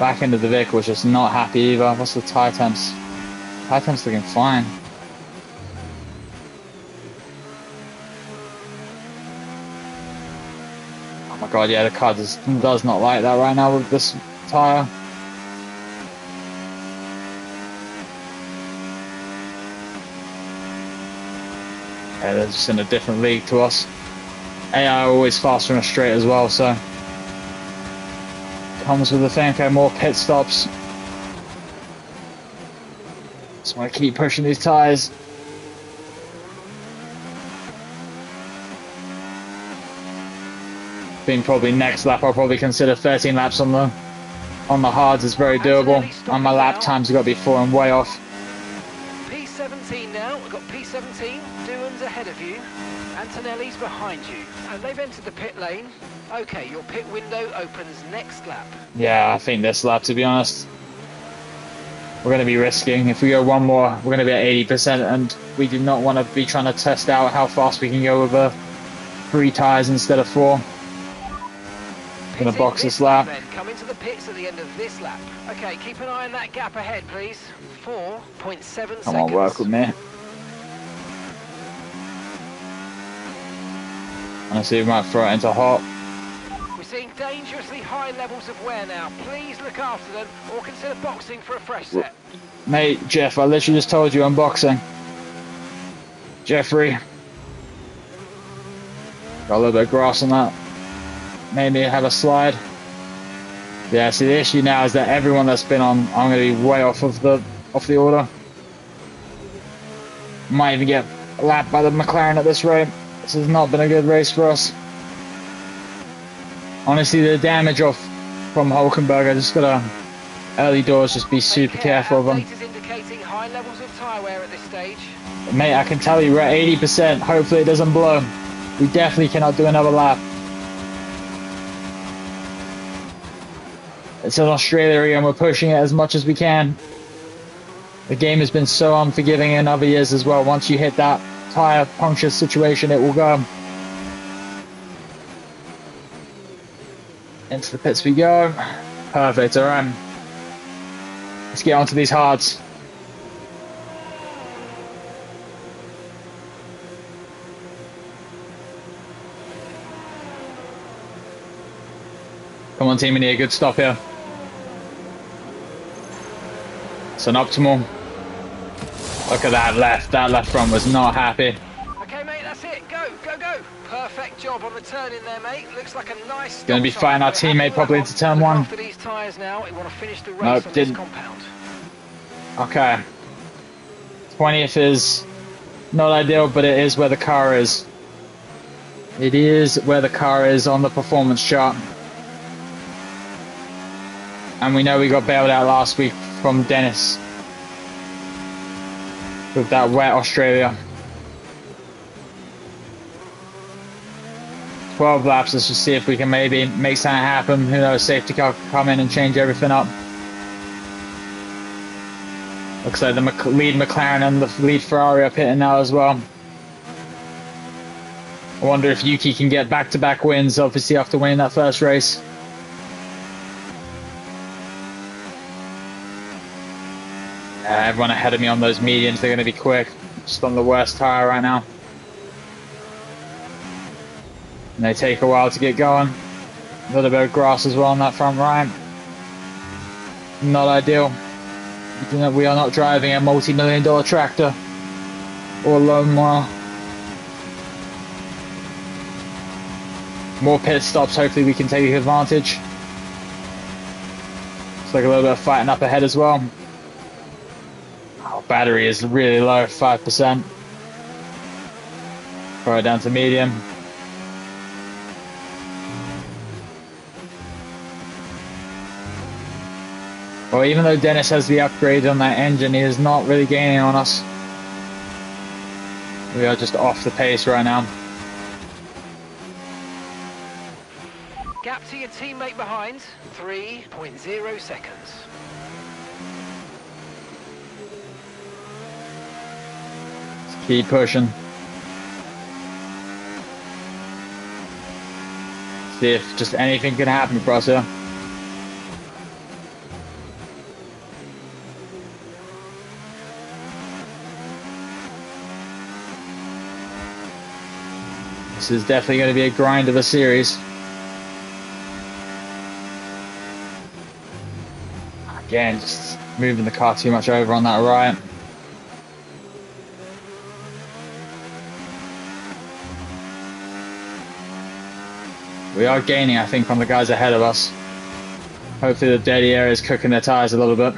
Back end of the vehicle was just not happy either. What's the tyre temps? Tyre temps looking fine. Oh my god, yeah, the car does not like that right now with this tyre. Yeah, they're just in a different league to us. AI always faster in a straight as well, so comes with the thing, okay, more pit stops. Just want to keep pushing these tyres. Being probably next lap, I'll probably consider 13 laps on the hards is very doable. And my lap times have got to be falling way off. P17 now, we've got P17, Doohan's ahead of you, Antonelli's behind you, and they've entered the pit lane. Okay, your pit window opens next lap. Yeah, I think this lap, to be honest, we're going to be risking. If we go one more, we're going to be at 80%, and we do not want to be trying to test out how fast we can go with 3 tyres instead of 4. Going to box this lap. Then come into the pits at the end of this lap. Okay, keep an eye on that gap ahead, please. 4.7 seconds. Come on, work with me. I see we might throw it into hot. We're seeing dangerously high levels of wear now. Please look after them or consider boxing for a fresh set. Mate, Jeff, I literally just told you I'm boxing. Jeffrey. Got a little bit of grass on that. Maybe have a slide. Yeah, see the issue now is that everyone that's been on, I'm going to be way off the order. Might even get lapped by the McLaren at this rate. This has not been a good race for us. Honestly, the damage off from Hulkenberg, I just gotta early doors just be super careful of them. Indicating high levels of tyre wear at this stage. Mate, I can tell you we're at 80%. Hopefully it doesn't blow. We definitely cannot do another lap. It's in Australia and we're pushing it as much as we can. The game has been so unforgiving in other years as well. Once you hit that tyre puncture situation, it will go. Into the pits we go. Perfect, alright. Let's get onto these hards. Come on team, we need a good stop here. It's an optimal. Look at that left front was not happy. Okay mate, that's it, go, go, go. Perfect job on the turn in there mate, looks like a nice... Gonna be fighting our teammate probably into turn one. After these tyres now, we want to finish the race Nope, on didn't. this compound. Okay. 20th is not ideal, but it is where the car is. It is where the car is on the performance chart. And we know we got bailed out last week from Dennis with that wet Australia. 12 laps, let's just see if we can maybe make something happen. Who knows, safety car can come in and change everything up. Looks like the lead McLaren and the lead Ferrari are pitting now as well. I wonder if Yuki can get back-to-back wins, obviously after winning that first race. Everyone ahead of me on those mediums, they're going to be quick. Just on the worst tyre right now. And they take a while to get going. A little bit of grass as well on that front right. Not ideal. We are not driving a multi-million-dollar tractor or lawnmower. More pit stops, hopefully we can take advantage. Looks like a little bit of fighting up ahead as well. Battery is really low, 5%. Throw it down to medium. Well, even though Dennis has the upgrade on that engine, he is not really gaining on us. We are just off the pace right now. Gap to your teammate behind, 3.0 seconds. Keep pushing. See if just anything can happen for us here. This is definitely going to be a grind of a series. Again, just moving the car too much over on that right. We are gaining, I think, on the guys ahead of us. Hopefully the dirty area is cooking their tyres a little bit.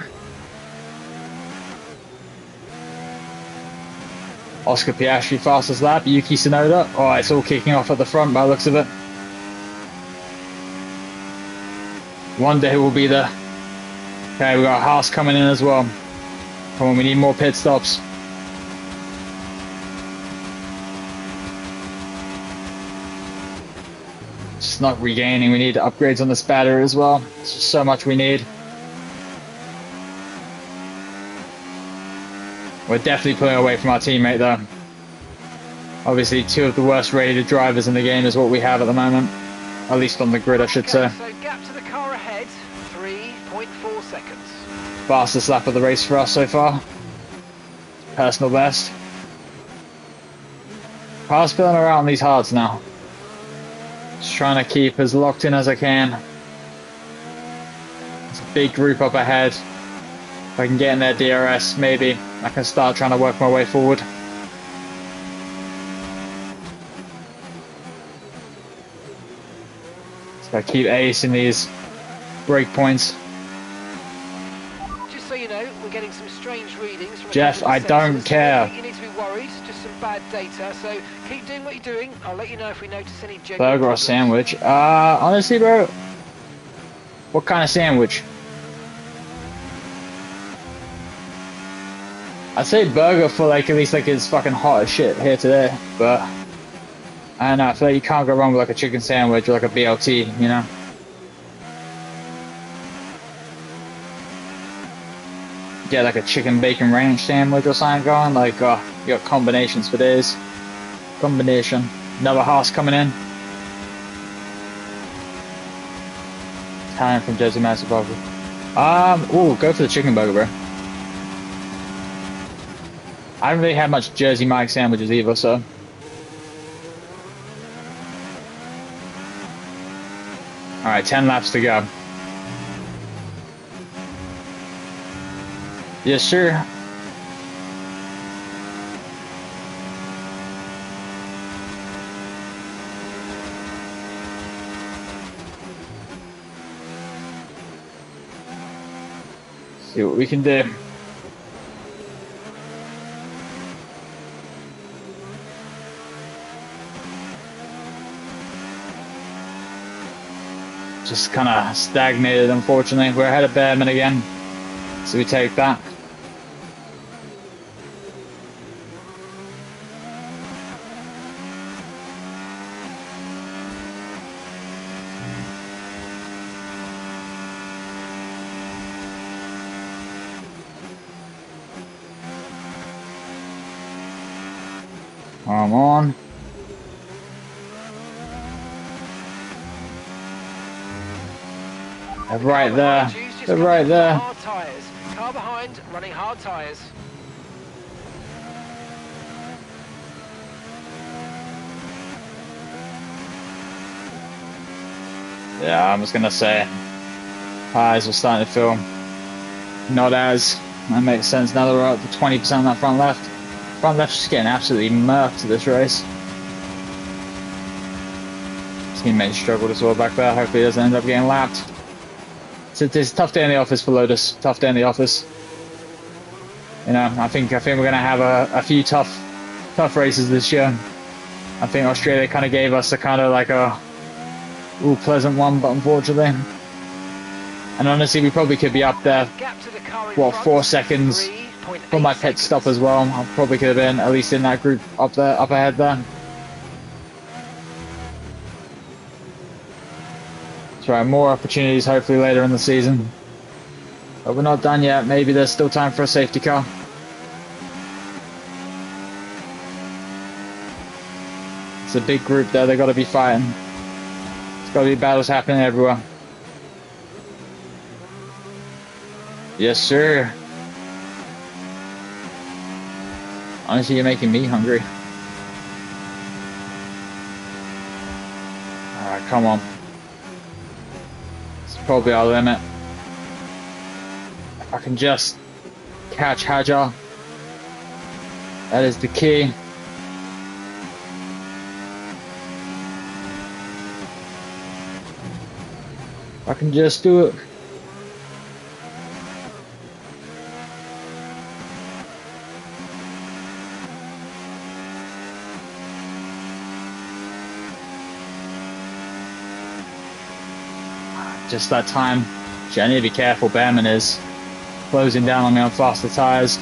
Oscar Piastri fastest lap, Yuki Tsunoda. Oh, it's all kicking off at the front by the looks of it. One day will be the... Okay, we got Haas coming in as well. Come on, we need more pit stops. Just not regaining. We need upgrades on this battery as well. It's just so much we need. We're definitely pulling away from our teammate though. Obviously, two of the worst rated drivers in the game is what we have at the moment. At least on the grid, I should say. So gap to the car ahead, 3.4 seconds. Fastest lap of the race for us so far. Personal best. Car's spilling around on these hards now. Just trying to keep as locked in as I can. There's a big group up ahead. If I can get in their DRS, maybe I can start trying to work my way forward. Gotta keep acing these break points. Just so you know, we're getting some strange readings from Jeff, a couple I of the don't sensors. care. You need to be worried, just some bad data, so keep doing what you're doing. I'll let you know if we notice any genuine Burger or problems. sandwich? Honestly, bro, what kind of sandwich? I'd say burger for like at least like it's fucking hot as shit here today, but I don't know. I feel like you can't go wrong with like a chicken sandwich or like a BLT, you know? Get like a chicken bacon ranch sandwich or something going. Like, you got combinations for days. Combination. Another horse coming in. Italian from Jersey, Massive Burger. Ooh, go for the chicken burger, bro. I haven't really had much Jersey Mike sandwiches either, so. Alright, 10 laps to go. Yes, sir. See what we can do. Just kind of stagnated, unfortunately. We're ahead of Behrman again, so we take that. Come on. They're right there. They're right there. Hard tyres. Car behind, running hard tyres. Yeah, I was gonna say tires are starting to feel not as. That makes sense. Now that we're up to 20% on that front left. Front left's just getting absolutely murked this race. Teammate struggled as well back there. Hopefully he doesn't end up getting lapped. It's a tough day in the office for Lotus. Tough day in the office. You know, I think we're gonna have a few tough races this year. I think Australia kind of gave us a kind of like a pleasant one, but unfortunately. And honestly, we probably could be up there. What, 4 seconds for my pit stop as well. I probably could have been at least in that group up there, up ahead there. Try more opportunities hopefully later in the season. But we're not done yet. Maybe there's still time for a safety car. It's a big group there. They've got to be fighting. There's got to be battles happening everywhere. Yes, sir. Honestly, you're making me hungry. Alright, come on. Probably our limit. If I can just catch Hajar, that is the key. If I can just do it. Just that time. I need to be careful. Behrman is closing down on me on faster tires.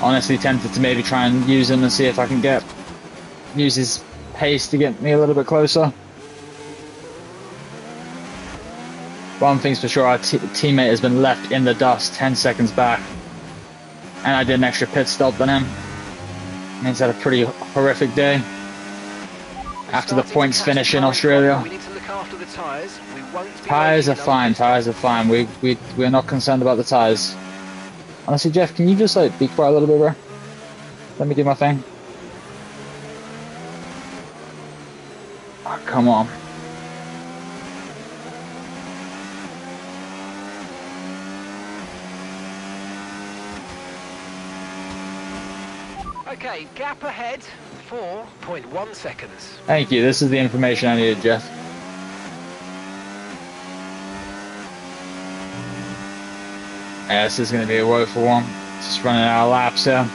Honestly tempted to maybe try and use him and see if I can use his pace to get me a little bit closer. One thing's for sure, our teammate has been left in the dust 10 seconds back. And I did an extra pit stop than him. And he's had a pretty horrific day. After the points finish in Australia. Tires are fine. Tires are fine. We're not concerned about the tires. Honestly, Jeff, can you just like be quiet a little bit, bro? Let me do my thing. Oh, come on. Okay, gap ahead, 4.1 seconds. Thank you. This is the information I needed, Jeff. Yeah, this is going to be a woeful one. Just running out of laps here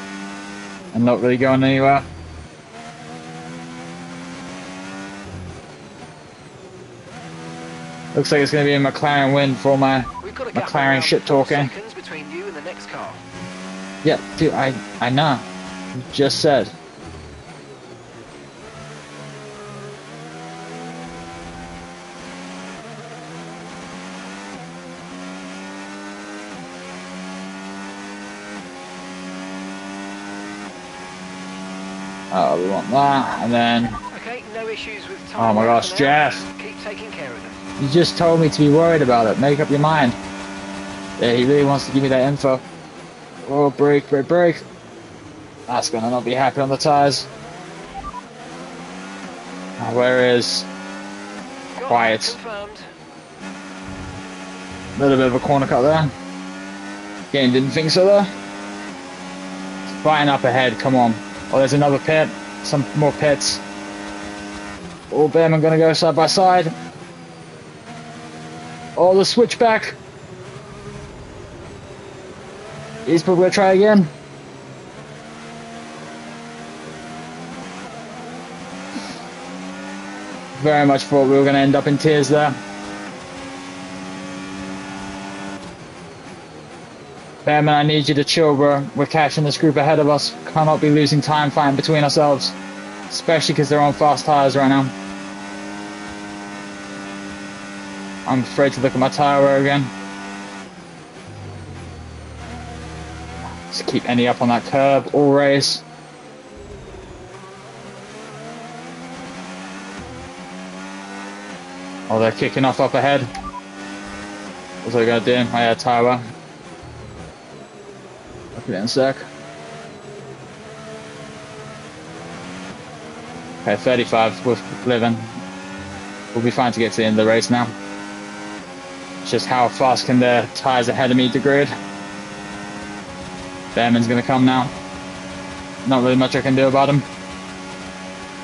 and not really going anywhere. Looks like it's going to be a McLaren win for my McLaren shit talking. Seconds between you and the next car. Yeah, dude, I know. You just said. Oh, we want that, and then... Okay, no issues with time. Oh my gosh, Jeff. Keep taking care of them. You just told me to be worried about it. Make up your mind. Yeah, he really wants to give me that info. Oh, brake, brake, brake. That's gonna not be happy on the tires. Oh, where is... Quiet. Confirmed. A little bit of a corner cut there. Game didn't think so though. Fighting up ahead, come on. Oh, there's another pit. Some more pits. All of them are going to go side by side. Oh, the switchback. He's probably going to try again. Very much thought we were going to end up in tears there. Bearman, I need you to chill, bro. We're catching this group ahead of us. Cannot be losing time fighting between ourselves. Especially because they're on fast tires right now. I'm afraid to look at my tire wear again. Just keep ending up on that curb all race. Oh, they're kicking off up ahead. What's I gonna do? I had a tire wear. Look at it in a sec. Okay, 35 with living. We'll be fine to get to the end of the race now. It's just how fast can the tyres ahead of me degrade. Bearman's gonna come now. Not really much I can do about him.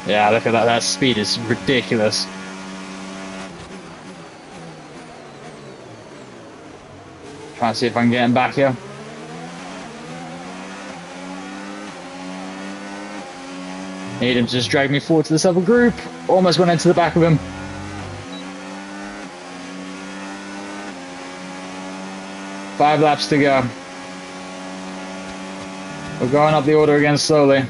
Yeah, look at that. That speed is ridiculous. Trying to see if I can get him back here. Need him to just drag me forward to this other group. Almost went into the back of him. Five laps to go. We're going up the order again slowly.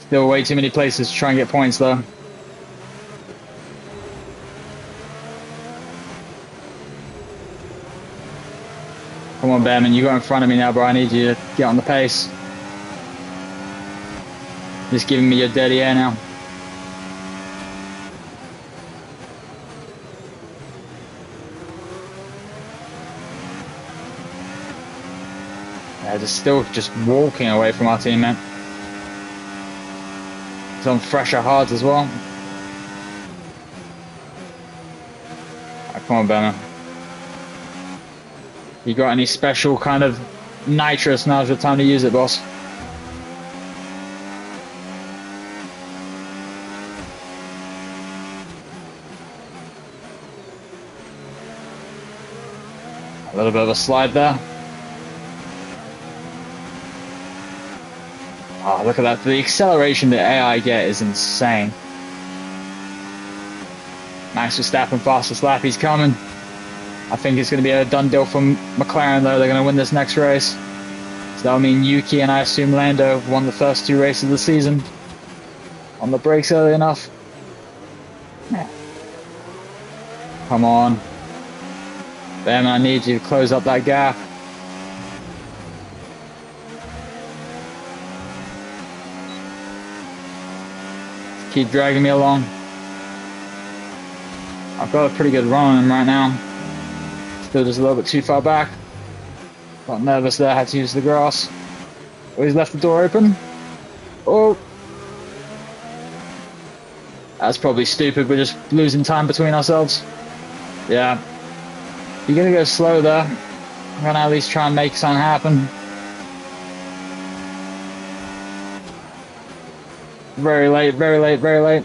Still way too many places to try and get points though. Come on, Bearman, you got in front of me now, bro. I need you to get on the pace. Just giving me your dirty air now. Yeah, just still just walking away from our team, man. He's on fresher hards as well. Right, come on, Bearman. You got any special kind of nitrous? Now's the time to use it, boss. A little bit of a slide there. Oh, look at that. The acceleration that AI get is insane. Max Verstappen, fastest lap. He's coming. I think it's going to be a done deal for McLaren, though. They're going to win this next race. So that'll mean Yuki and I assume Lando won the first two races of the season. On the brakes early enough. Yeah. Come on. Ben, I need you to close up that gap. Keep dragging me along. I've got a pretty good run on him right now. Still just a little bit too far back. Got nervous there, had to use the grass. Oh, he's left the door open. Oh. That's probably stupid, we're just losing time between ourselves. Yeah. You're gonna go slow there. I'm gonna at least try and make something happen. Very late, very late, very late.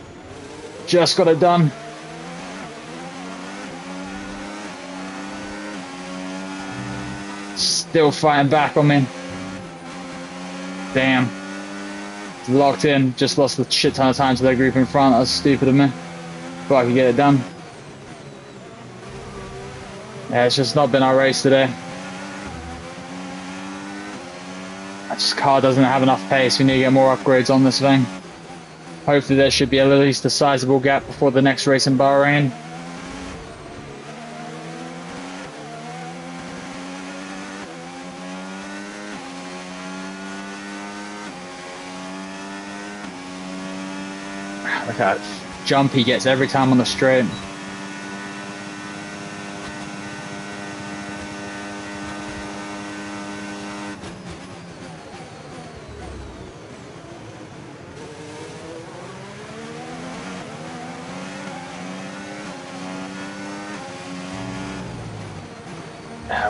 Just got it done. Still fighting back on me. Damn. Locked in. Just lost a shit ton of time to that group in front. That was stupid of me. Thought I could get it done. Yeah, it's just not been our race today. This car doesn't have enough pace. We need to get more upgrades on this thing. Hopefully there should be at least a sizable gap before the next race in Bahrain. Look at that jump he gets every time on the straight.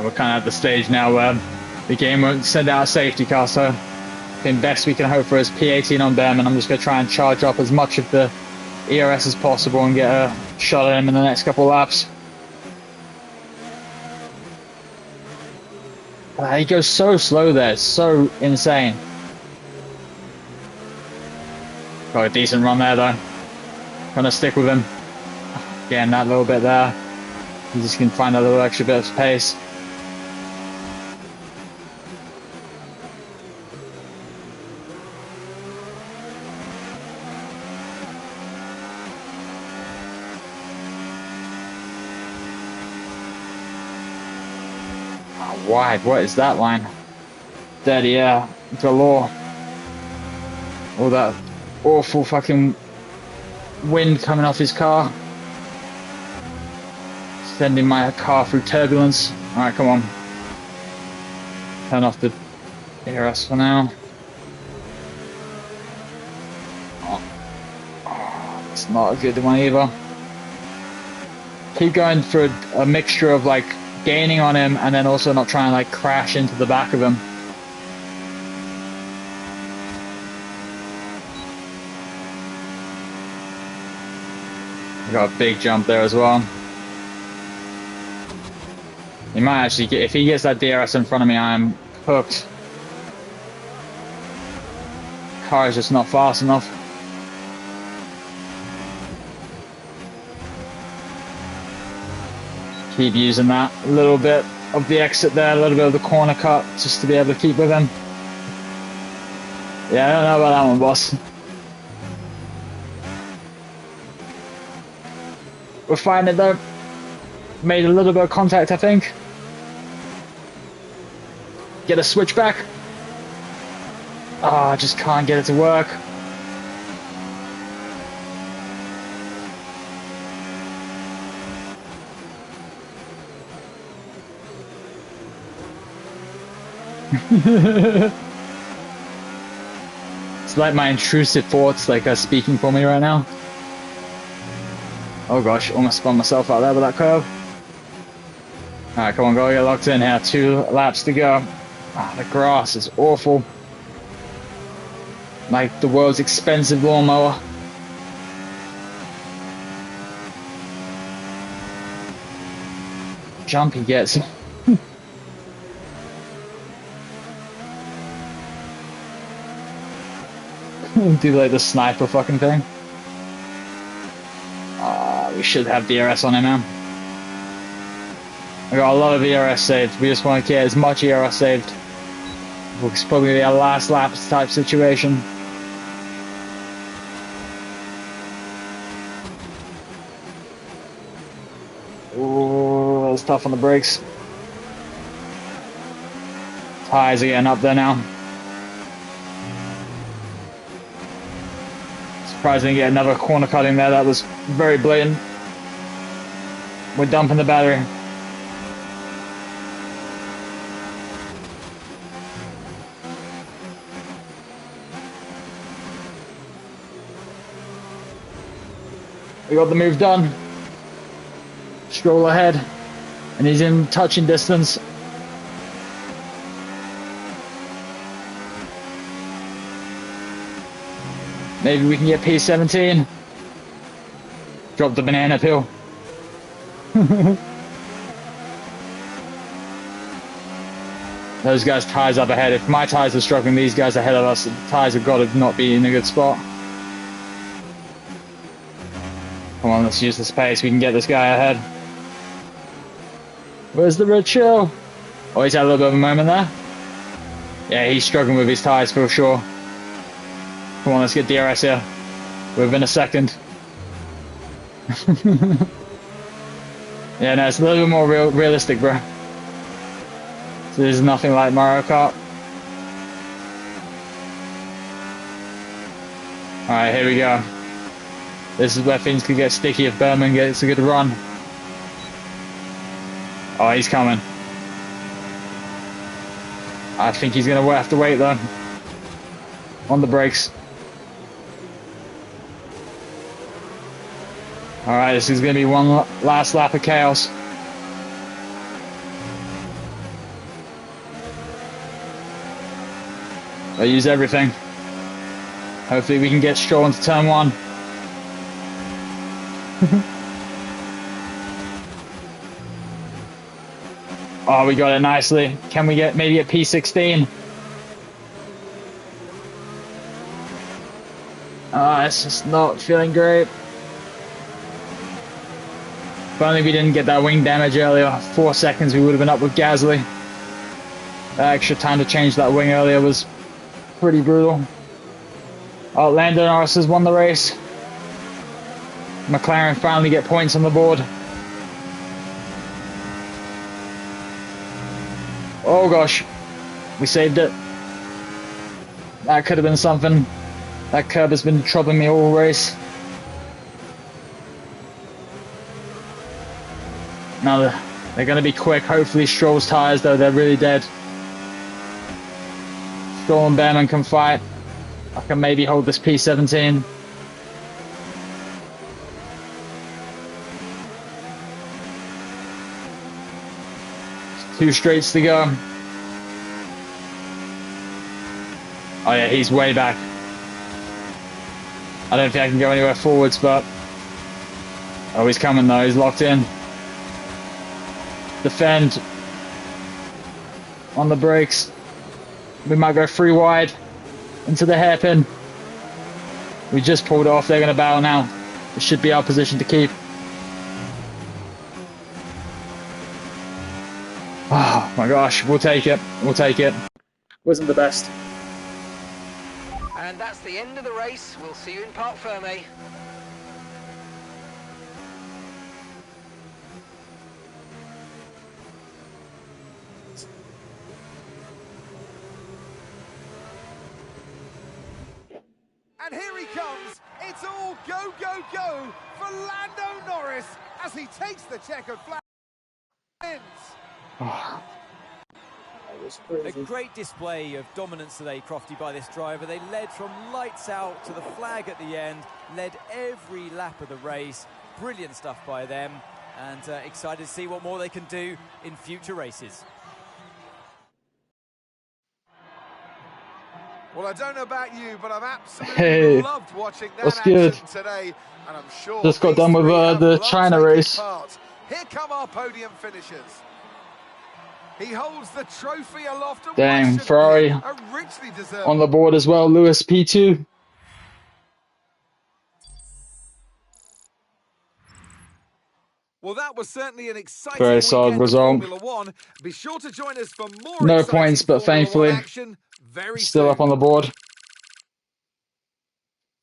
We're kind of at the stage now where the game won't send out a safety car, so I think best we can hope for is P18 on them, and I'm just going to try and charge up as much of the ERS as possible and get a shot at him in the next couple of laps. He goes so slow there, it's so insane. Got a decent run there though. Gonna stick with him. Getting that little bit there. He just can find a little extra bit of pace. Wide, what is that line? Dirty air galore. All that awful fucking wind coming off his car, sending my car through turbulence. Alright, come on. Turn off the ERS for now. Oh, it's not a good one either. Keep going for a mixture of like gaining on him and then also not trying to like crash into the back of him. We got a big jump there as well. He might actually get, if he gets that DRS in front of me, I'm cooked. Car is just not fast enough. Keep using that little bit of the exit there, a little bit of the corner cut, just to be able to keep with him. Yeah, I don't know about that one, boss. We're finding it though. Made a little bit of contact, I think. Get a switchback. Oh, I just can't get it to work. It's like my intrusive thoughts like are speaking for me right now. Oh gosh, almost spun myself out there with that curve. Alright, come on, go get locked in here. 2 laps to go. Ah, the grass is awful. Like the world's expensive lawnmower. Jump he gets. Do like the sniper fucking thing. We should have DRS on him now. I got a lot of ERS saved. We just want to get as much ERS saved. It's probably a last lap type situation. Ooh, that was tough on the brakes. Tires are getting up there now. Surprised I didn't get another corner cutting there. That was very blatant. We're dumping the battery. We got the move done. Stroll ahead. And he's in touching distance. Maybe we can get P17. Drop the banana peel. Those guys' tires up ahead. If my tires are struggling, these guys ahead of us, the tires have got to not be in a good spot. Come on, let's use this pace. We can get this guy ahead. Where's the red shell? Oh, he's had a little bit of a moment there. Yeah, he's struggling with his tires for sure. Come on, let's get DRS here. Within a second. Yeah, no, it's a little bit more realistic, bro. So there's nothing like Mario Kart. Alright, here we go. This is where things could get sticky if Berman gets a good run. Oh, he's coming. I think he's going to have to wait, though. On the brakes. Alright, this is going to be one last lap of chaos. I use everything. Hopefully we can get Stroll into turn one. Oh, we got it nicely. Can we get maybe a P16? It's just not feeling great. If only we didn't get that wing damage earlier. 4 seconds, we would have been up with Gasly. That extra time to change that wing earlier was pretty brutal. Oh, Lando Norris has won the race. McLaren finally get points on the board. Oh gosh, we saved it. That could have been something. That curb has been troubling me all race. Now they're going to be quick. Hopefully Stroll's tyres, though, they're really dead. Stroll and Behrman can fight. I can maybe hold this P17. Two straights to go. Oh yeah, he's way back. I don't think I can go anywhere forwards, but... Oh, he's coming though, he's locked in. Defend. On the brakes. We might go 3 wide. Into the hairpin. We just pulled off, they're going to battle now. This should be our position to keep. Oh my gosh, we'll take it. We'll take it. Wasn't the best. And that's the end of the race. We'll see you in Parc Fermé. And here he comes. It's all go, go, go for Lando Norris as he takes the checkered flag. Oh, a great display of dominance today, Crofty, by this driver. They led from lights out to the flag at the end, led every lap of the race. Brilliant stuff by them, and excited to see what more they can do in future races. Well, I don't know about you, but I've absolutely loved watching that action good. today, and I'm sure Just got done with the China race. Here come our podium finishers. He holds the trophy aloft. And dang, Ferrari a richly deserved on the board as well. Lewis P2. Well, that was certainly an exciting Very solid weekend result. of Formula One. Be sure to join us for more No exciting points, but Formula thankfully One action very still soon. up on the board.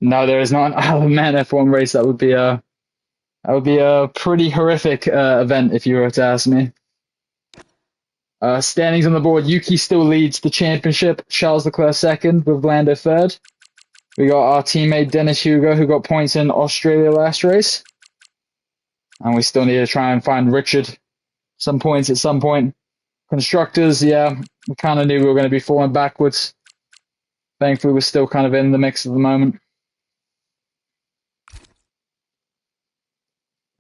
No, there is not. Oh man, F1 race. That would be a pretty horrific event if you were to ask me. Standings on the board. Yuki still leads the championship. Charles Leclerc second with Lando third. We got our teammate Dennis Hugo who got points in Australia last race. And we still need to try and find Richard some points at some point. Constructors, yeah, we kind of knew we were going to be falling backwards. Thankfully, we're still kind of in the mix at the moment.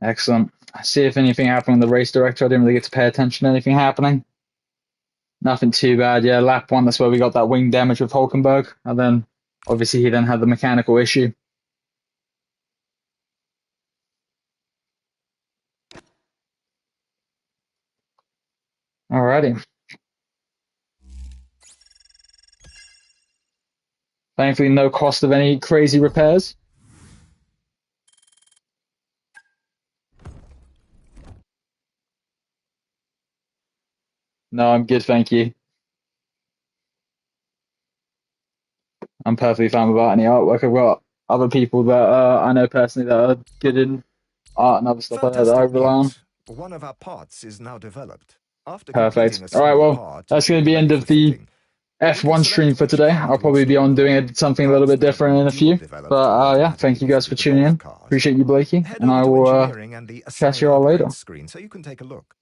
Excellent. See if anything happened with the race director. I didn't really get to pay attention to anything happening. Nothing too bad. Yeah, lap 1, that's where we got that wing damage with Hulkenberg. And then, obviously, he then had the mechanical issue. Alrighty. Thankfully, no cost of any crazy repairs. No, I'm good, thank you. I'm perfectly fine without any artwork. I've got other people that I know personally that are good in art and other stuff like that I rely on. One of our parts is now developed. After Perfect. completing a All right, single well, part, that's going to we'll be the be end ready of for the fitting. F1 stream for today. I'll probably be on doing something a little bit different in a few. But yeah, thank you guys for tuning in. Appreciate you, Blakey. Head And I over to will engineering and the catch assign you all later. upgrade screen so you can take a look.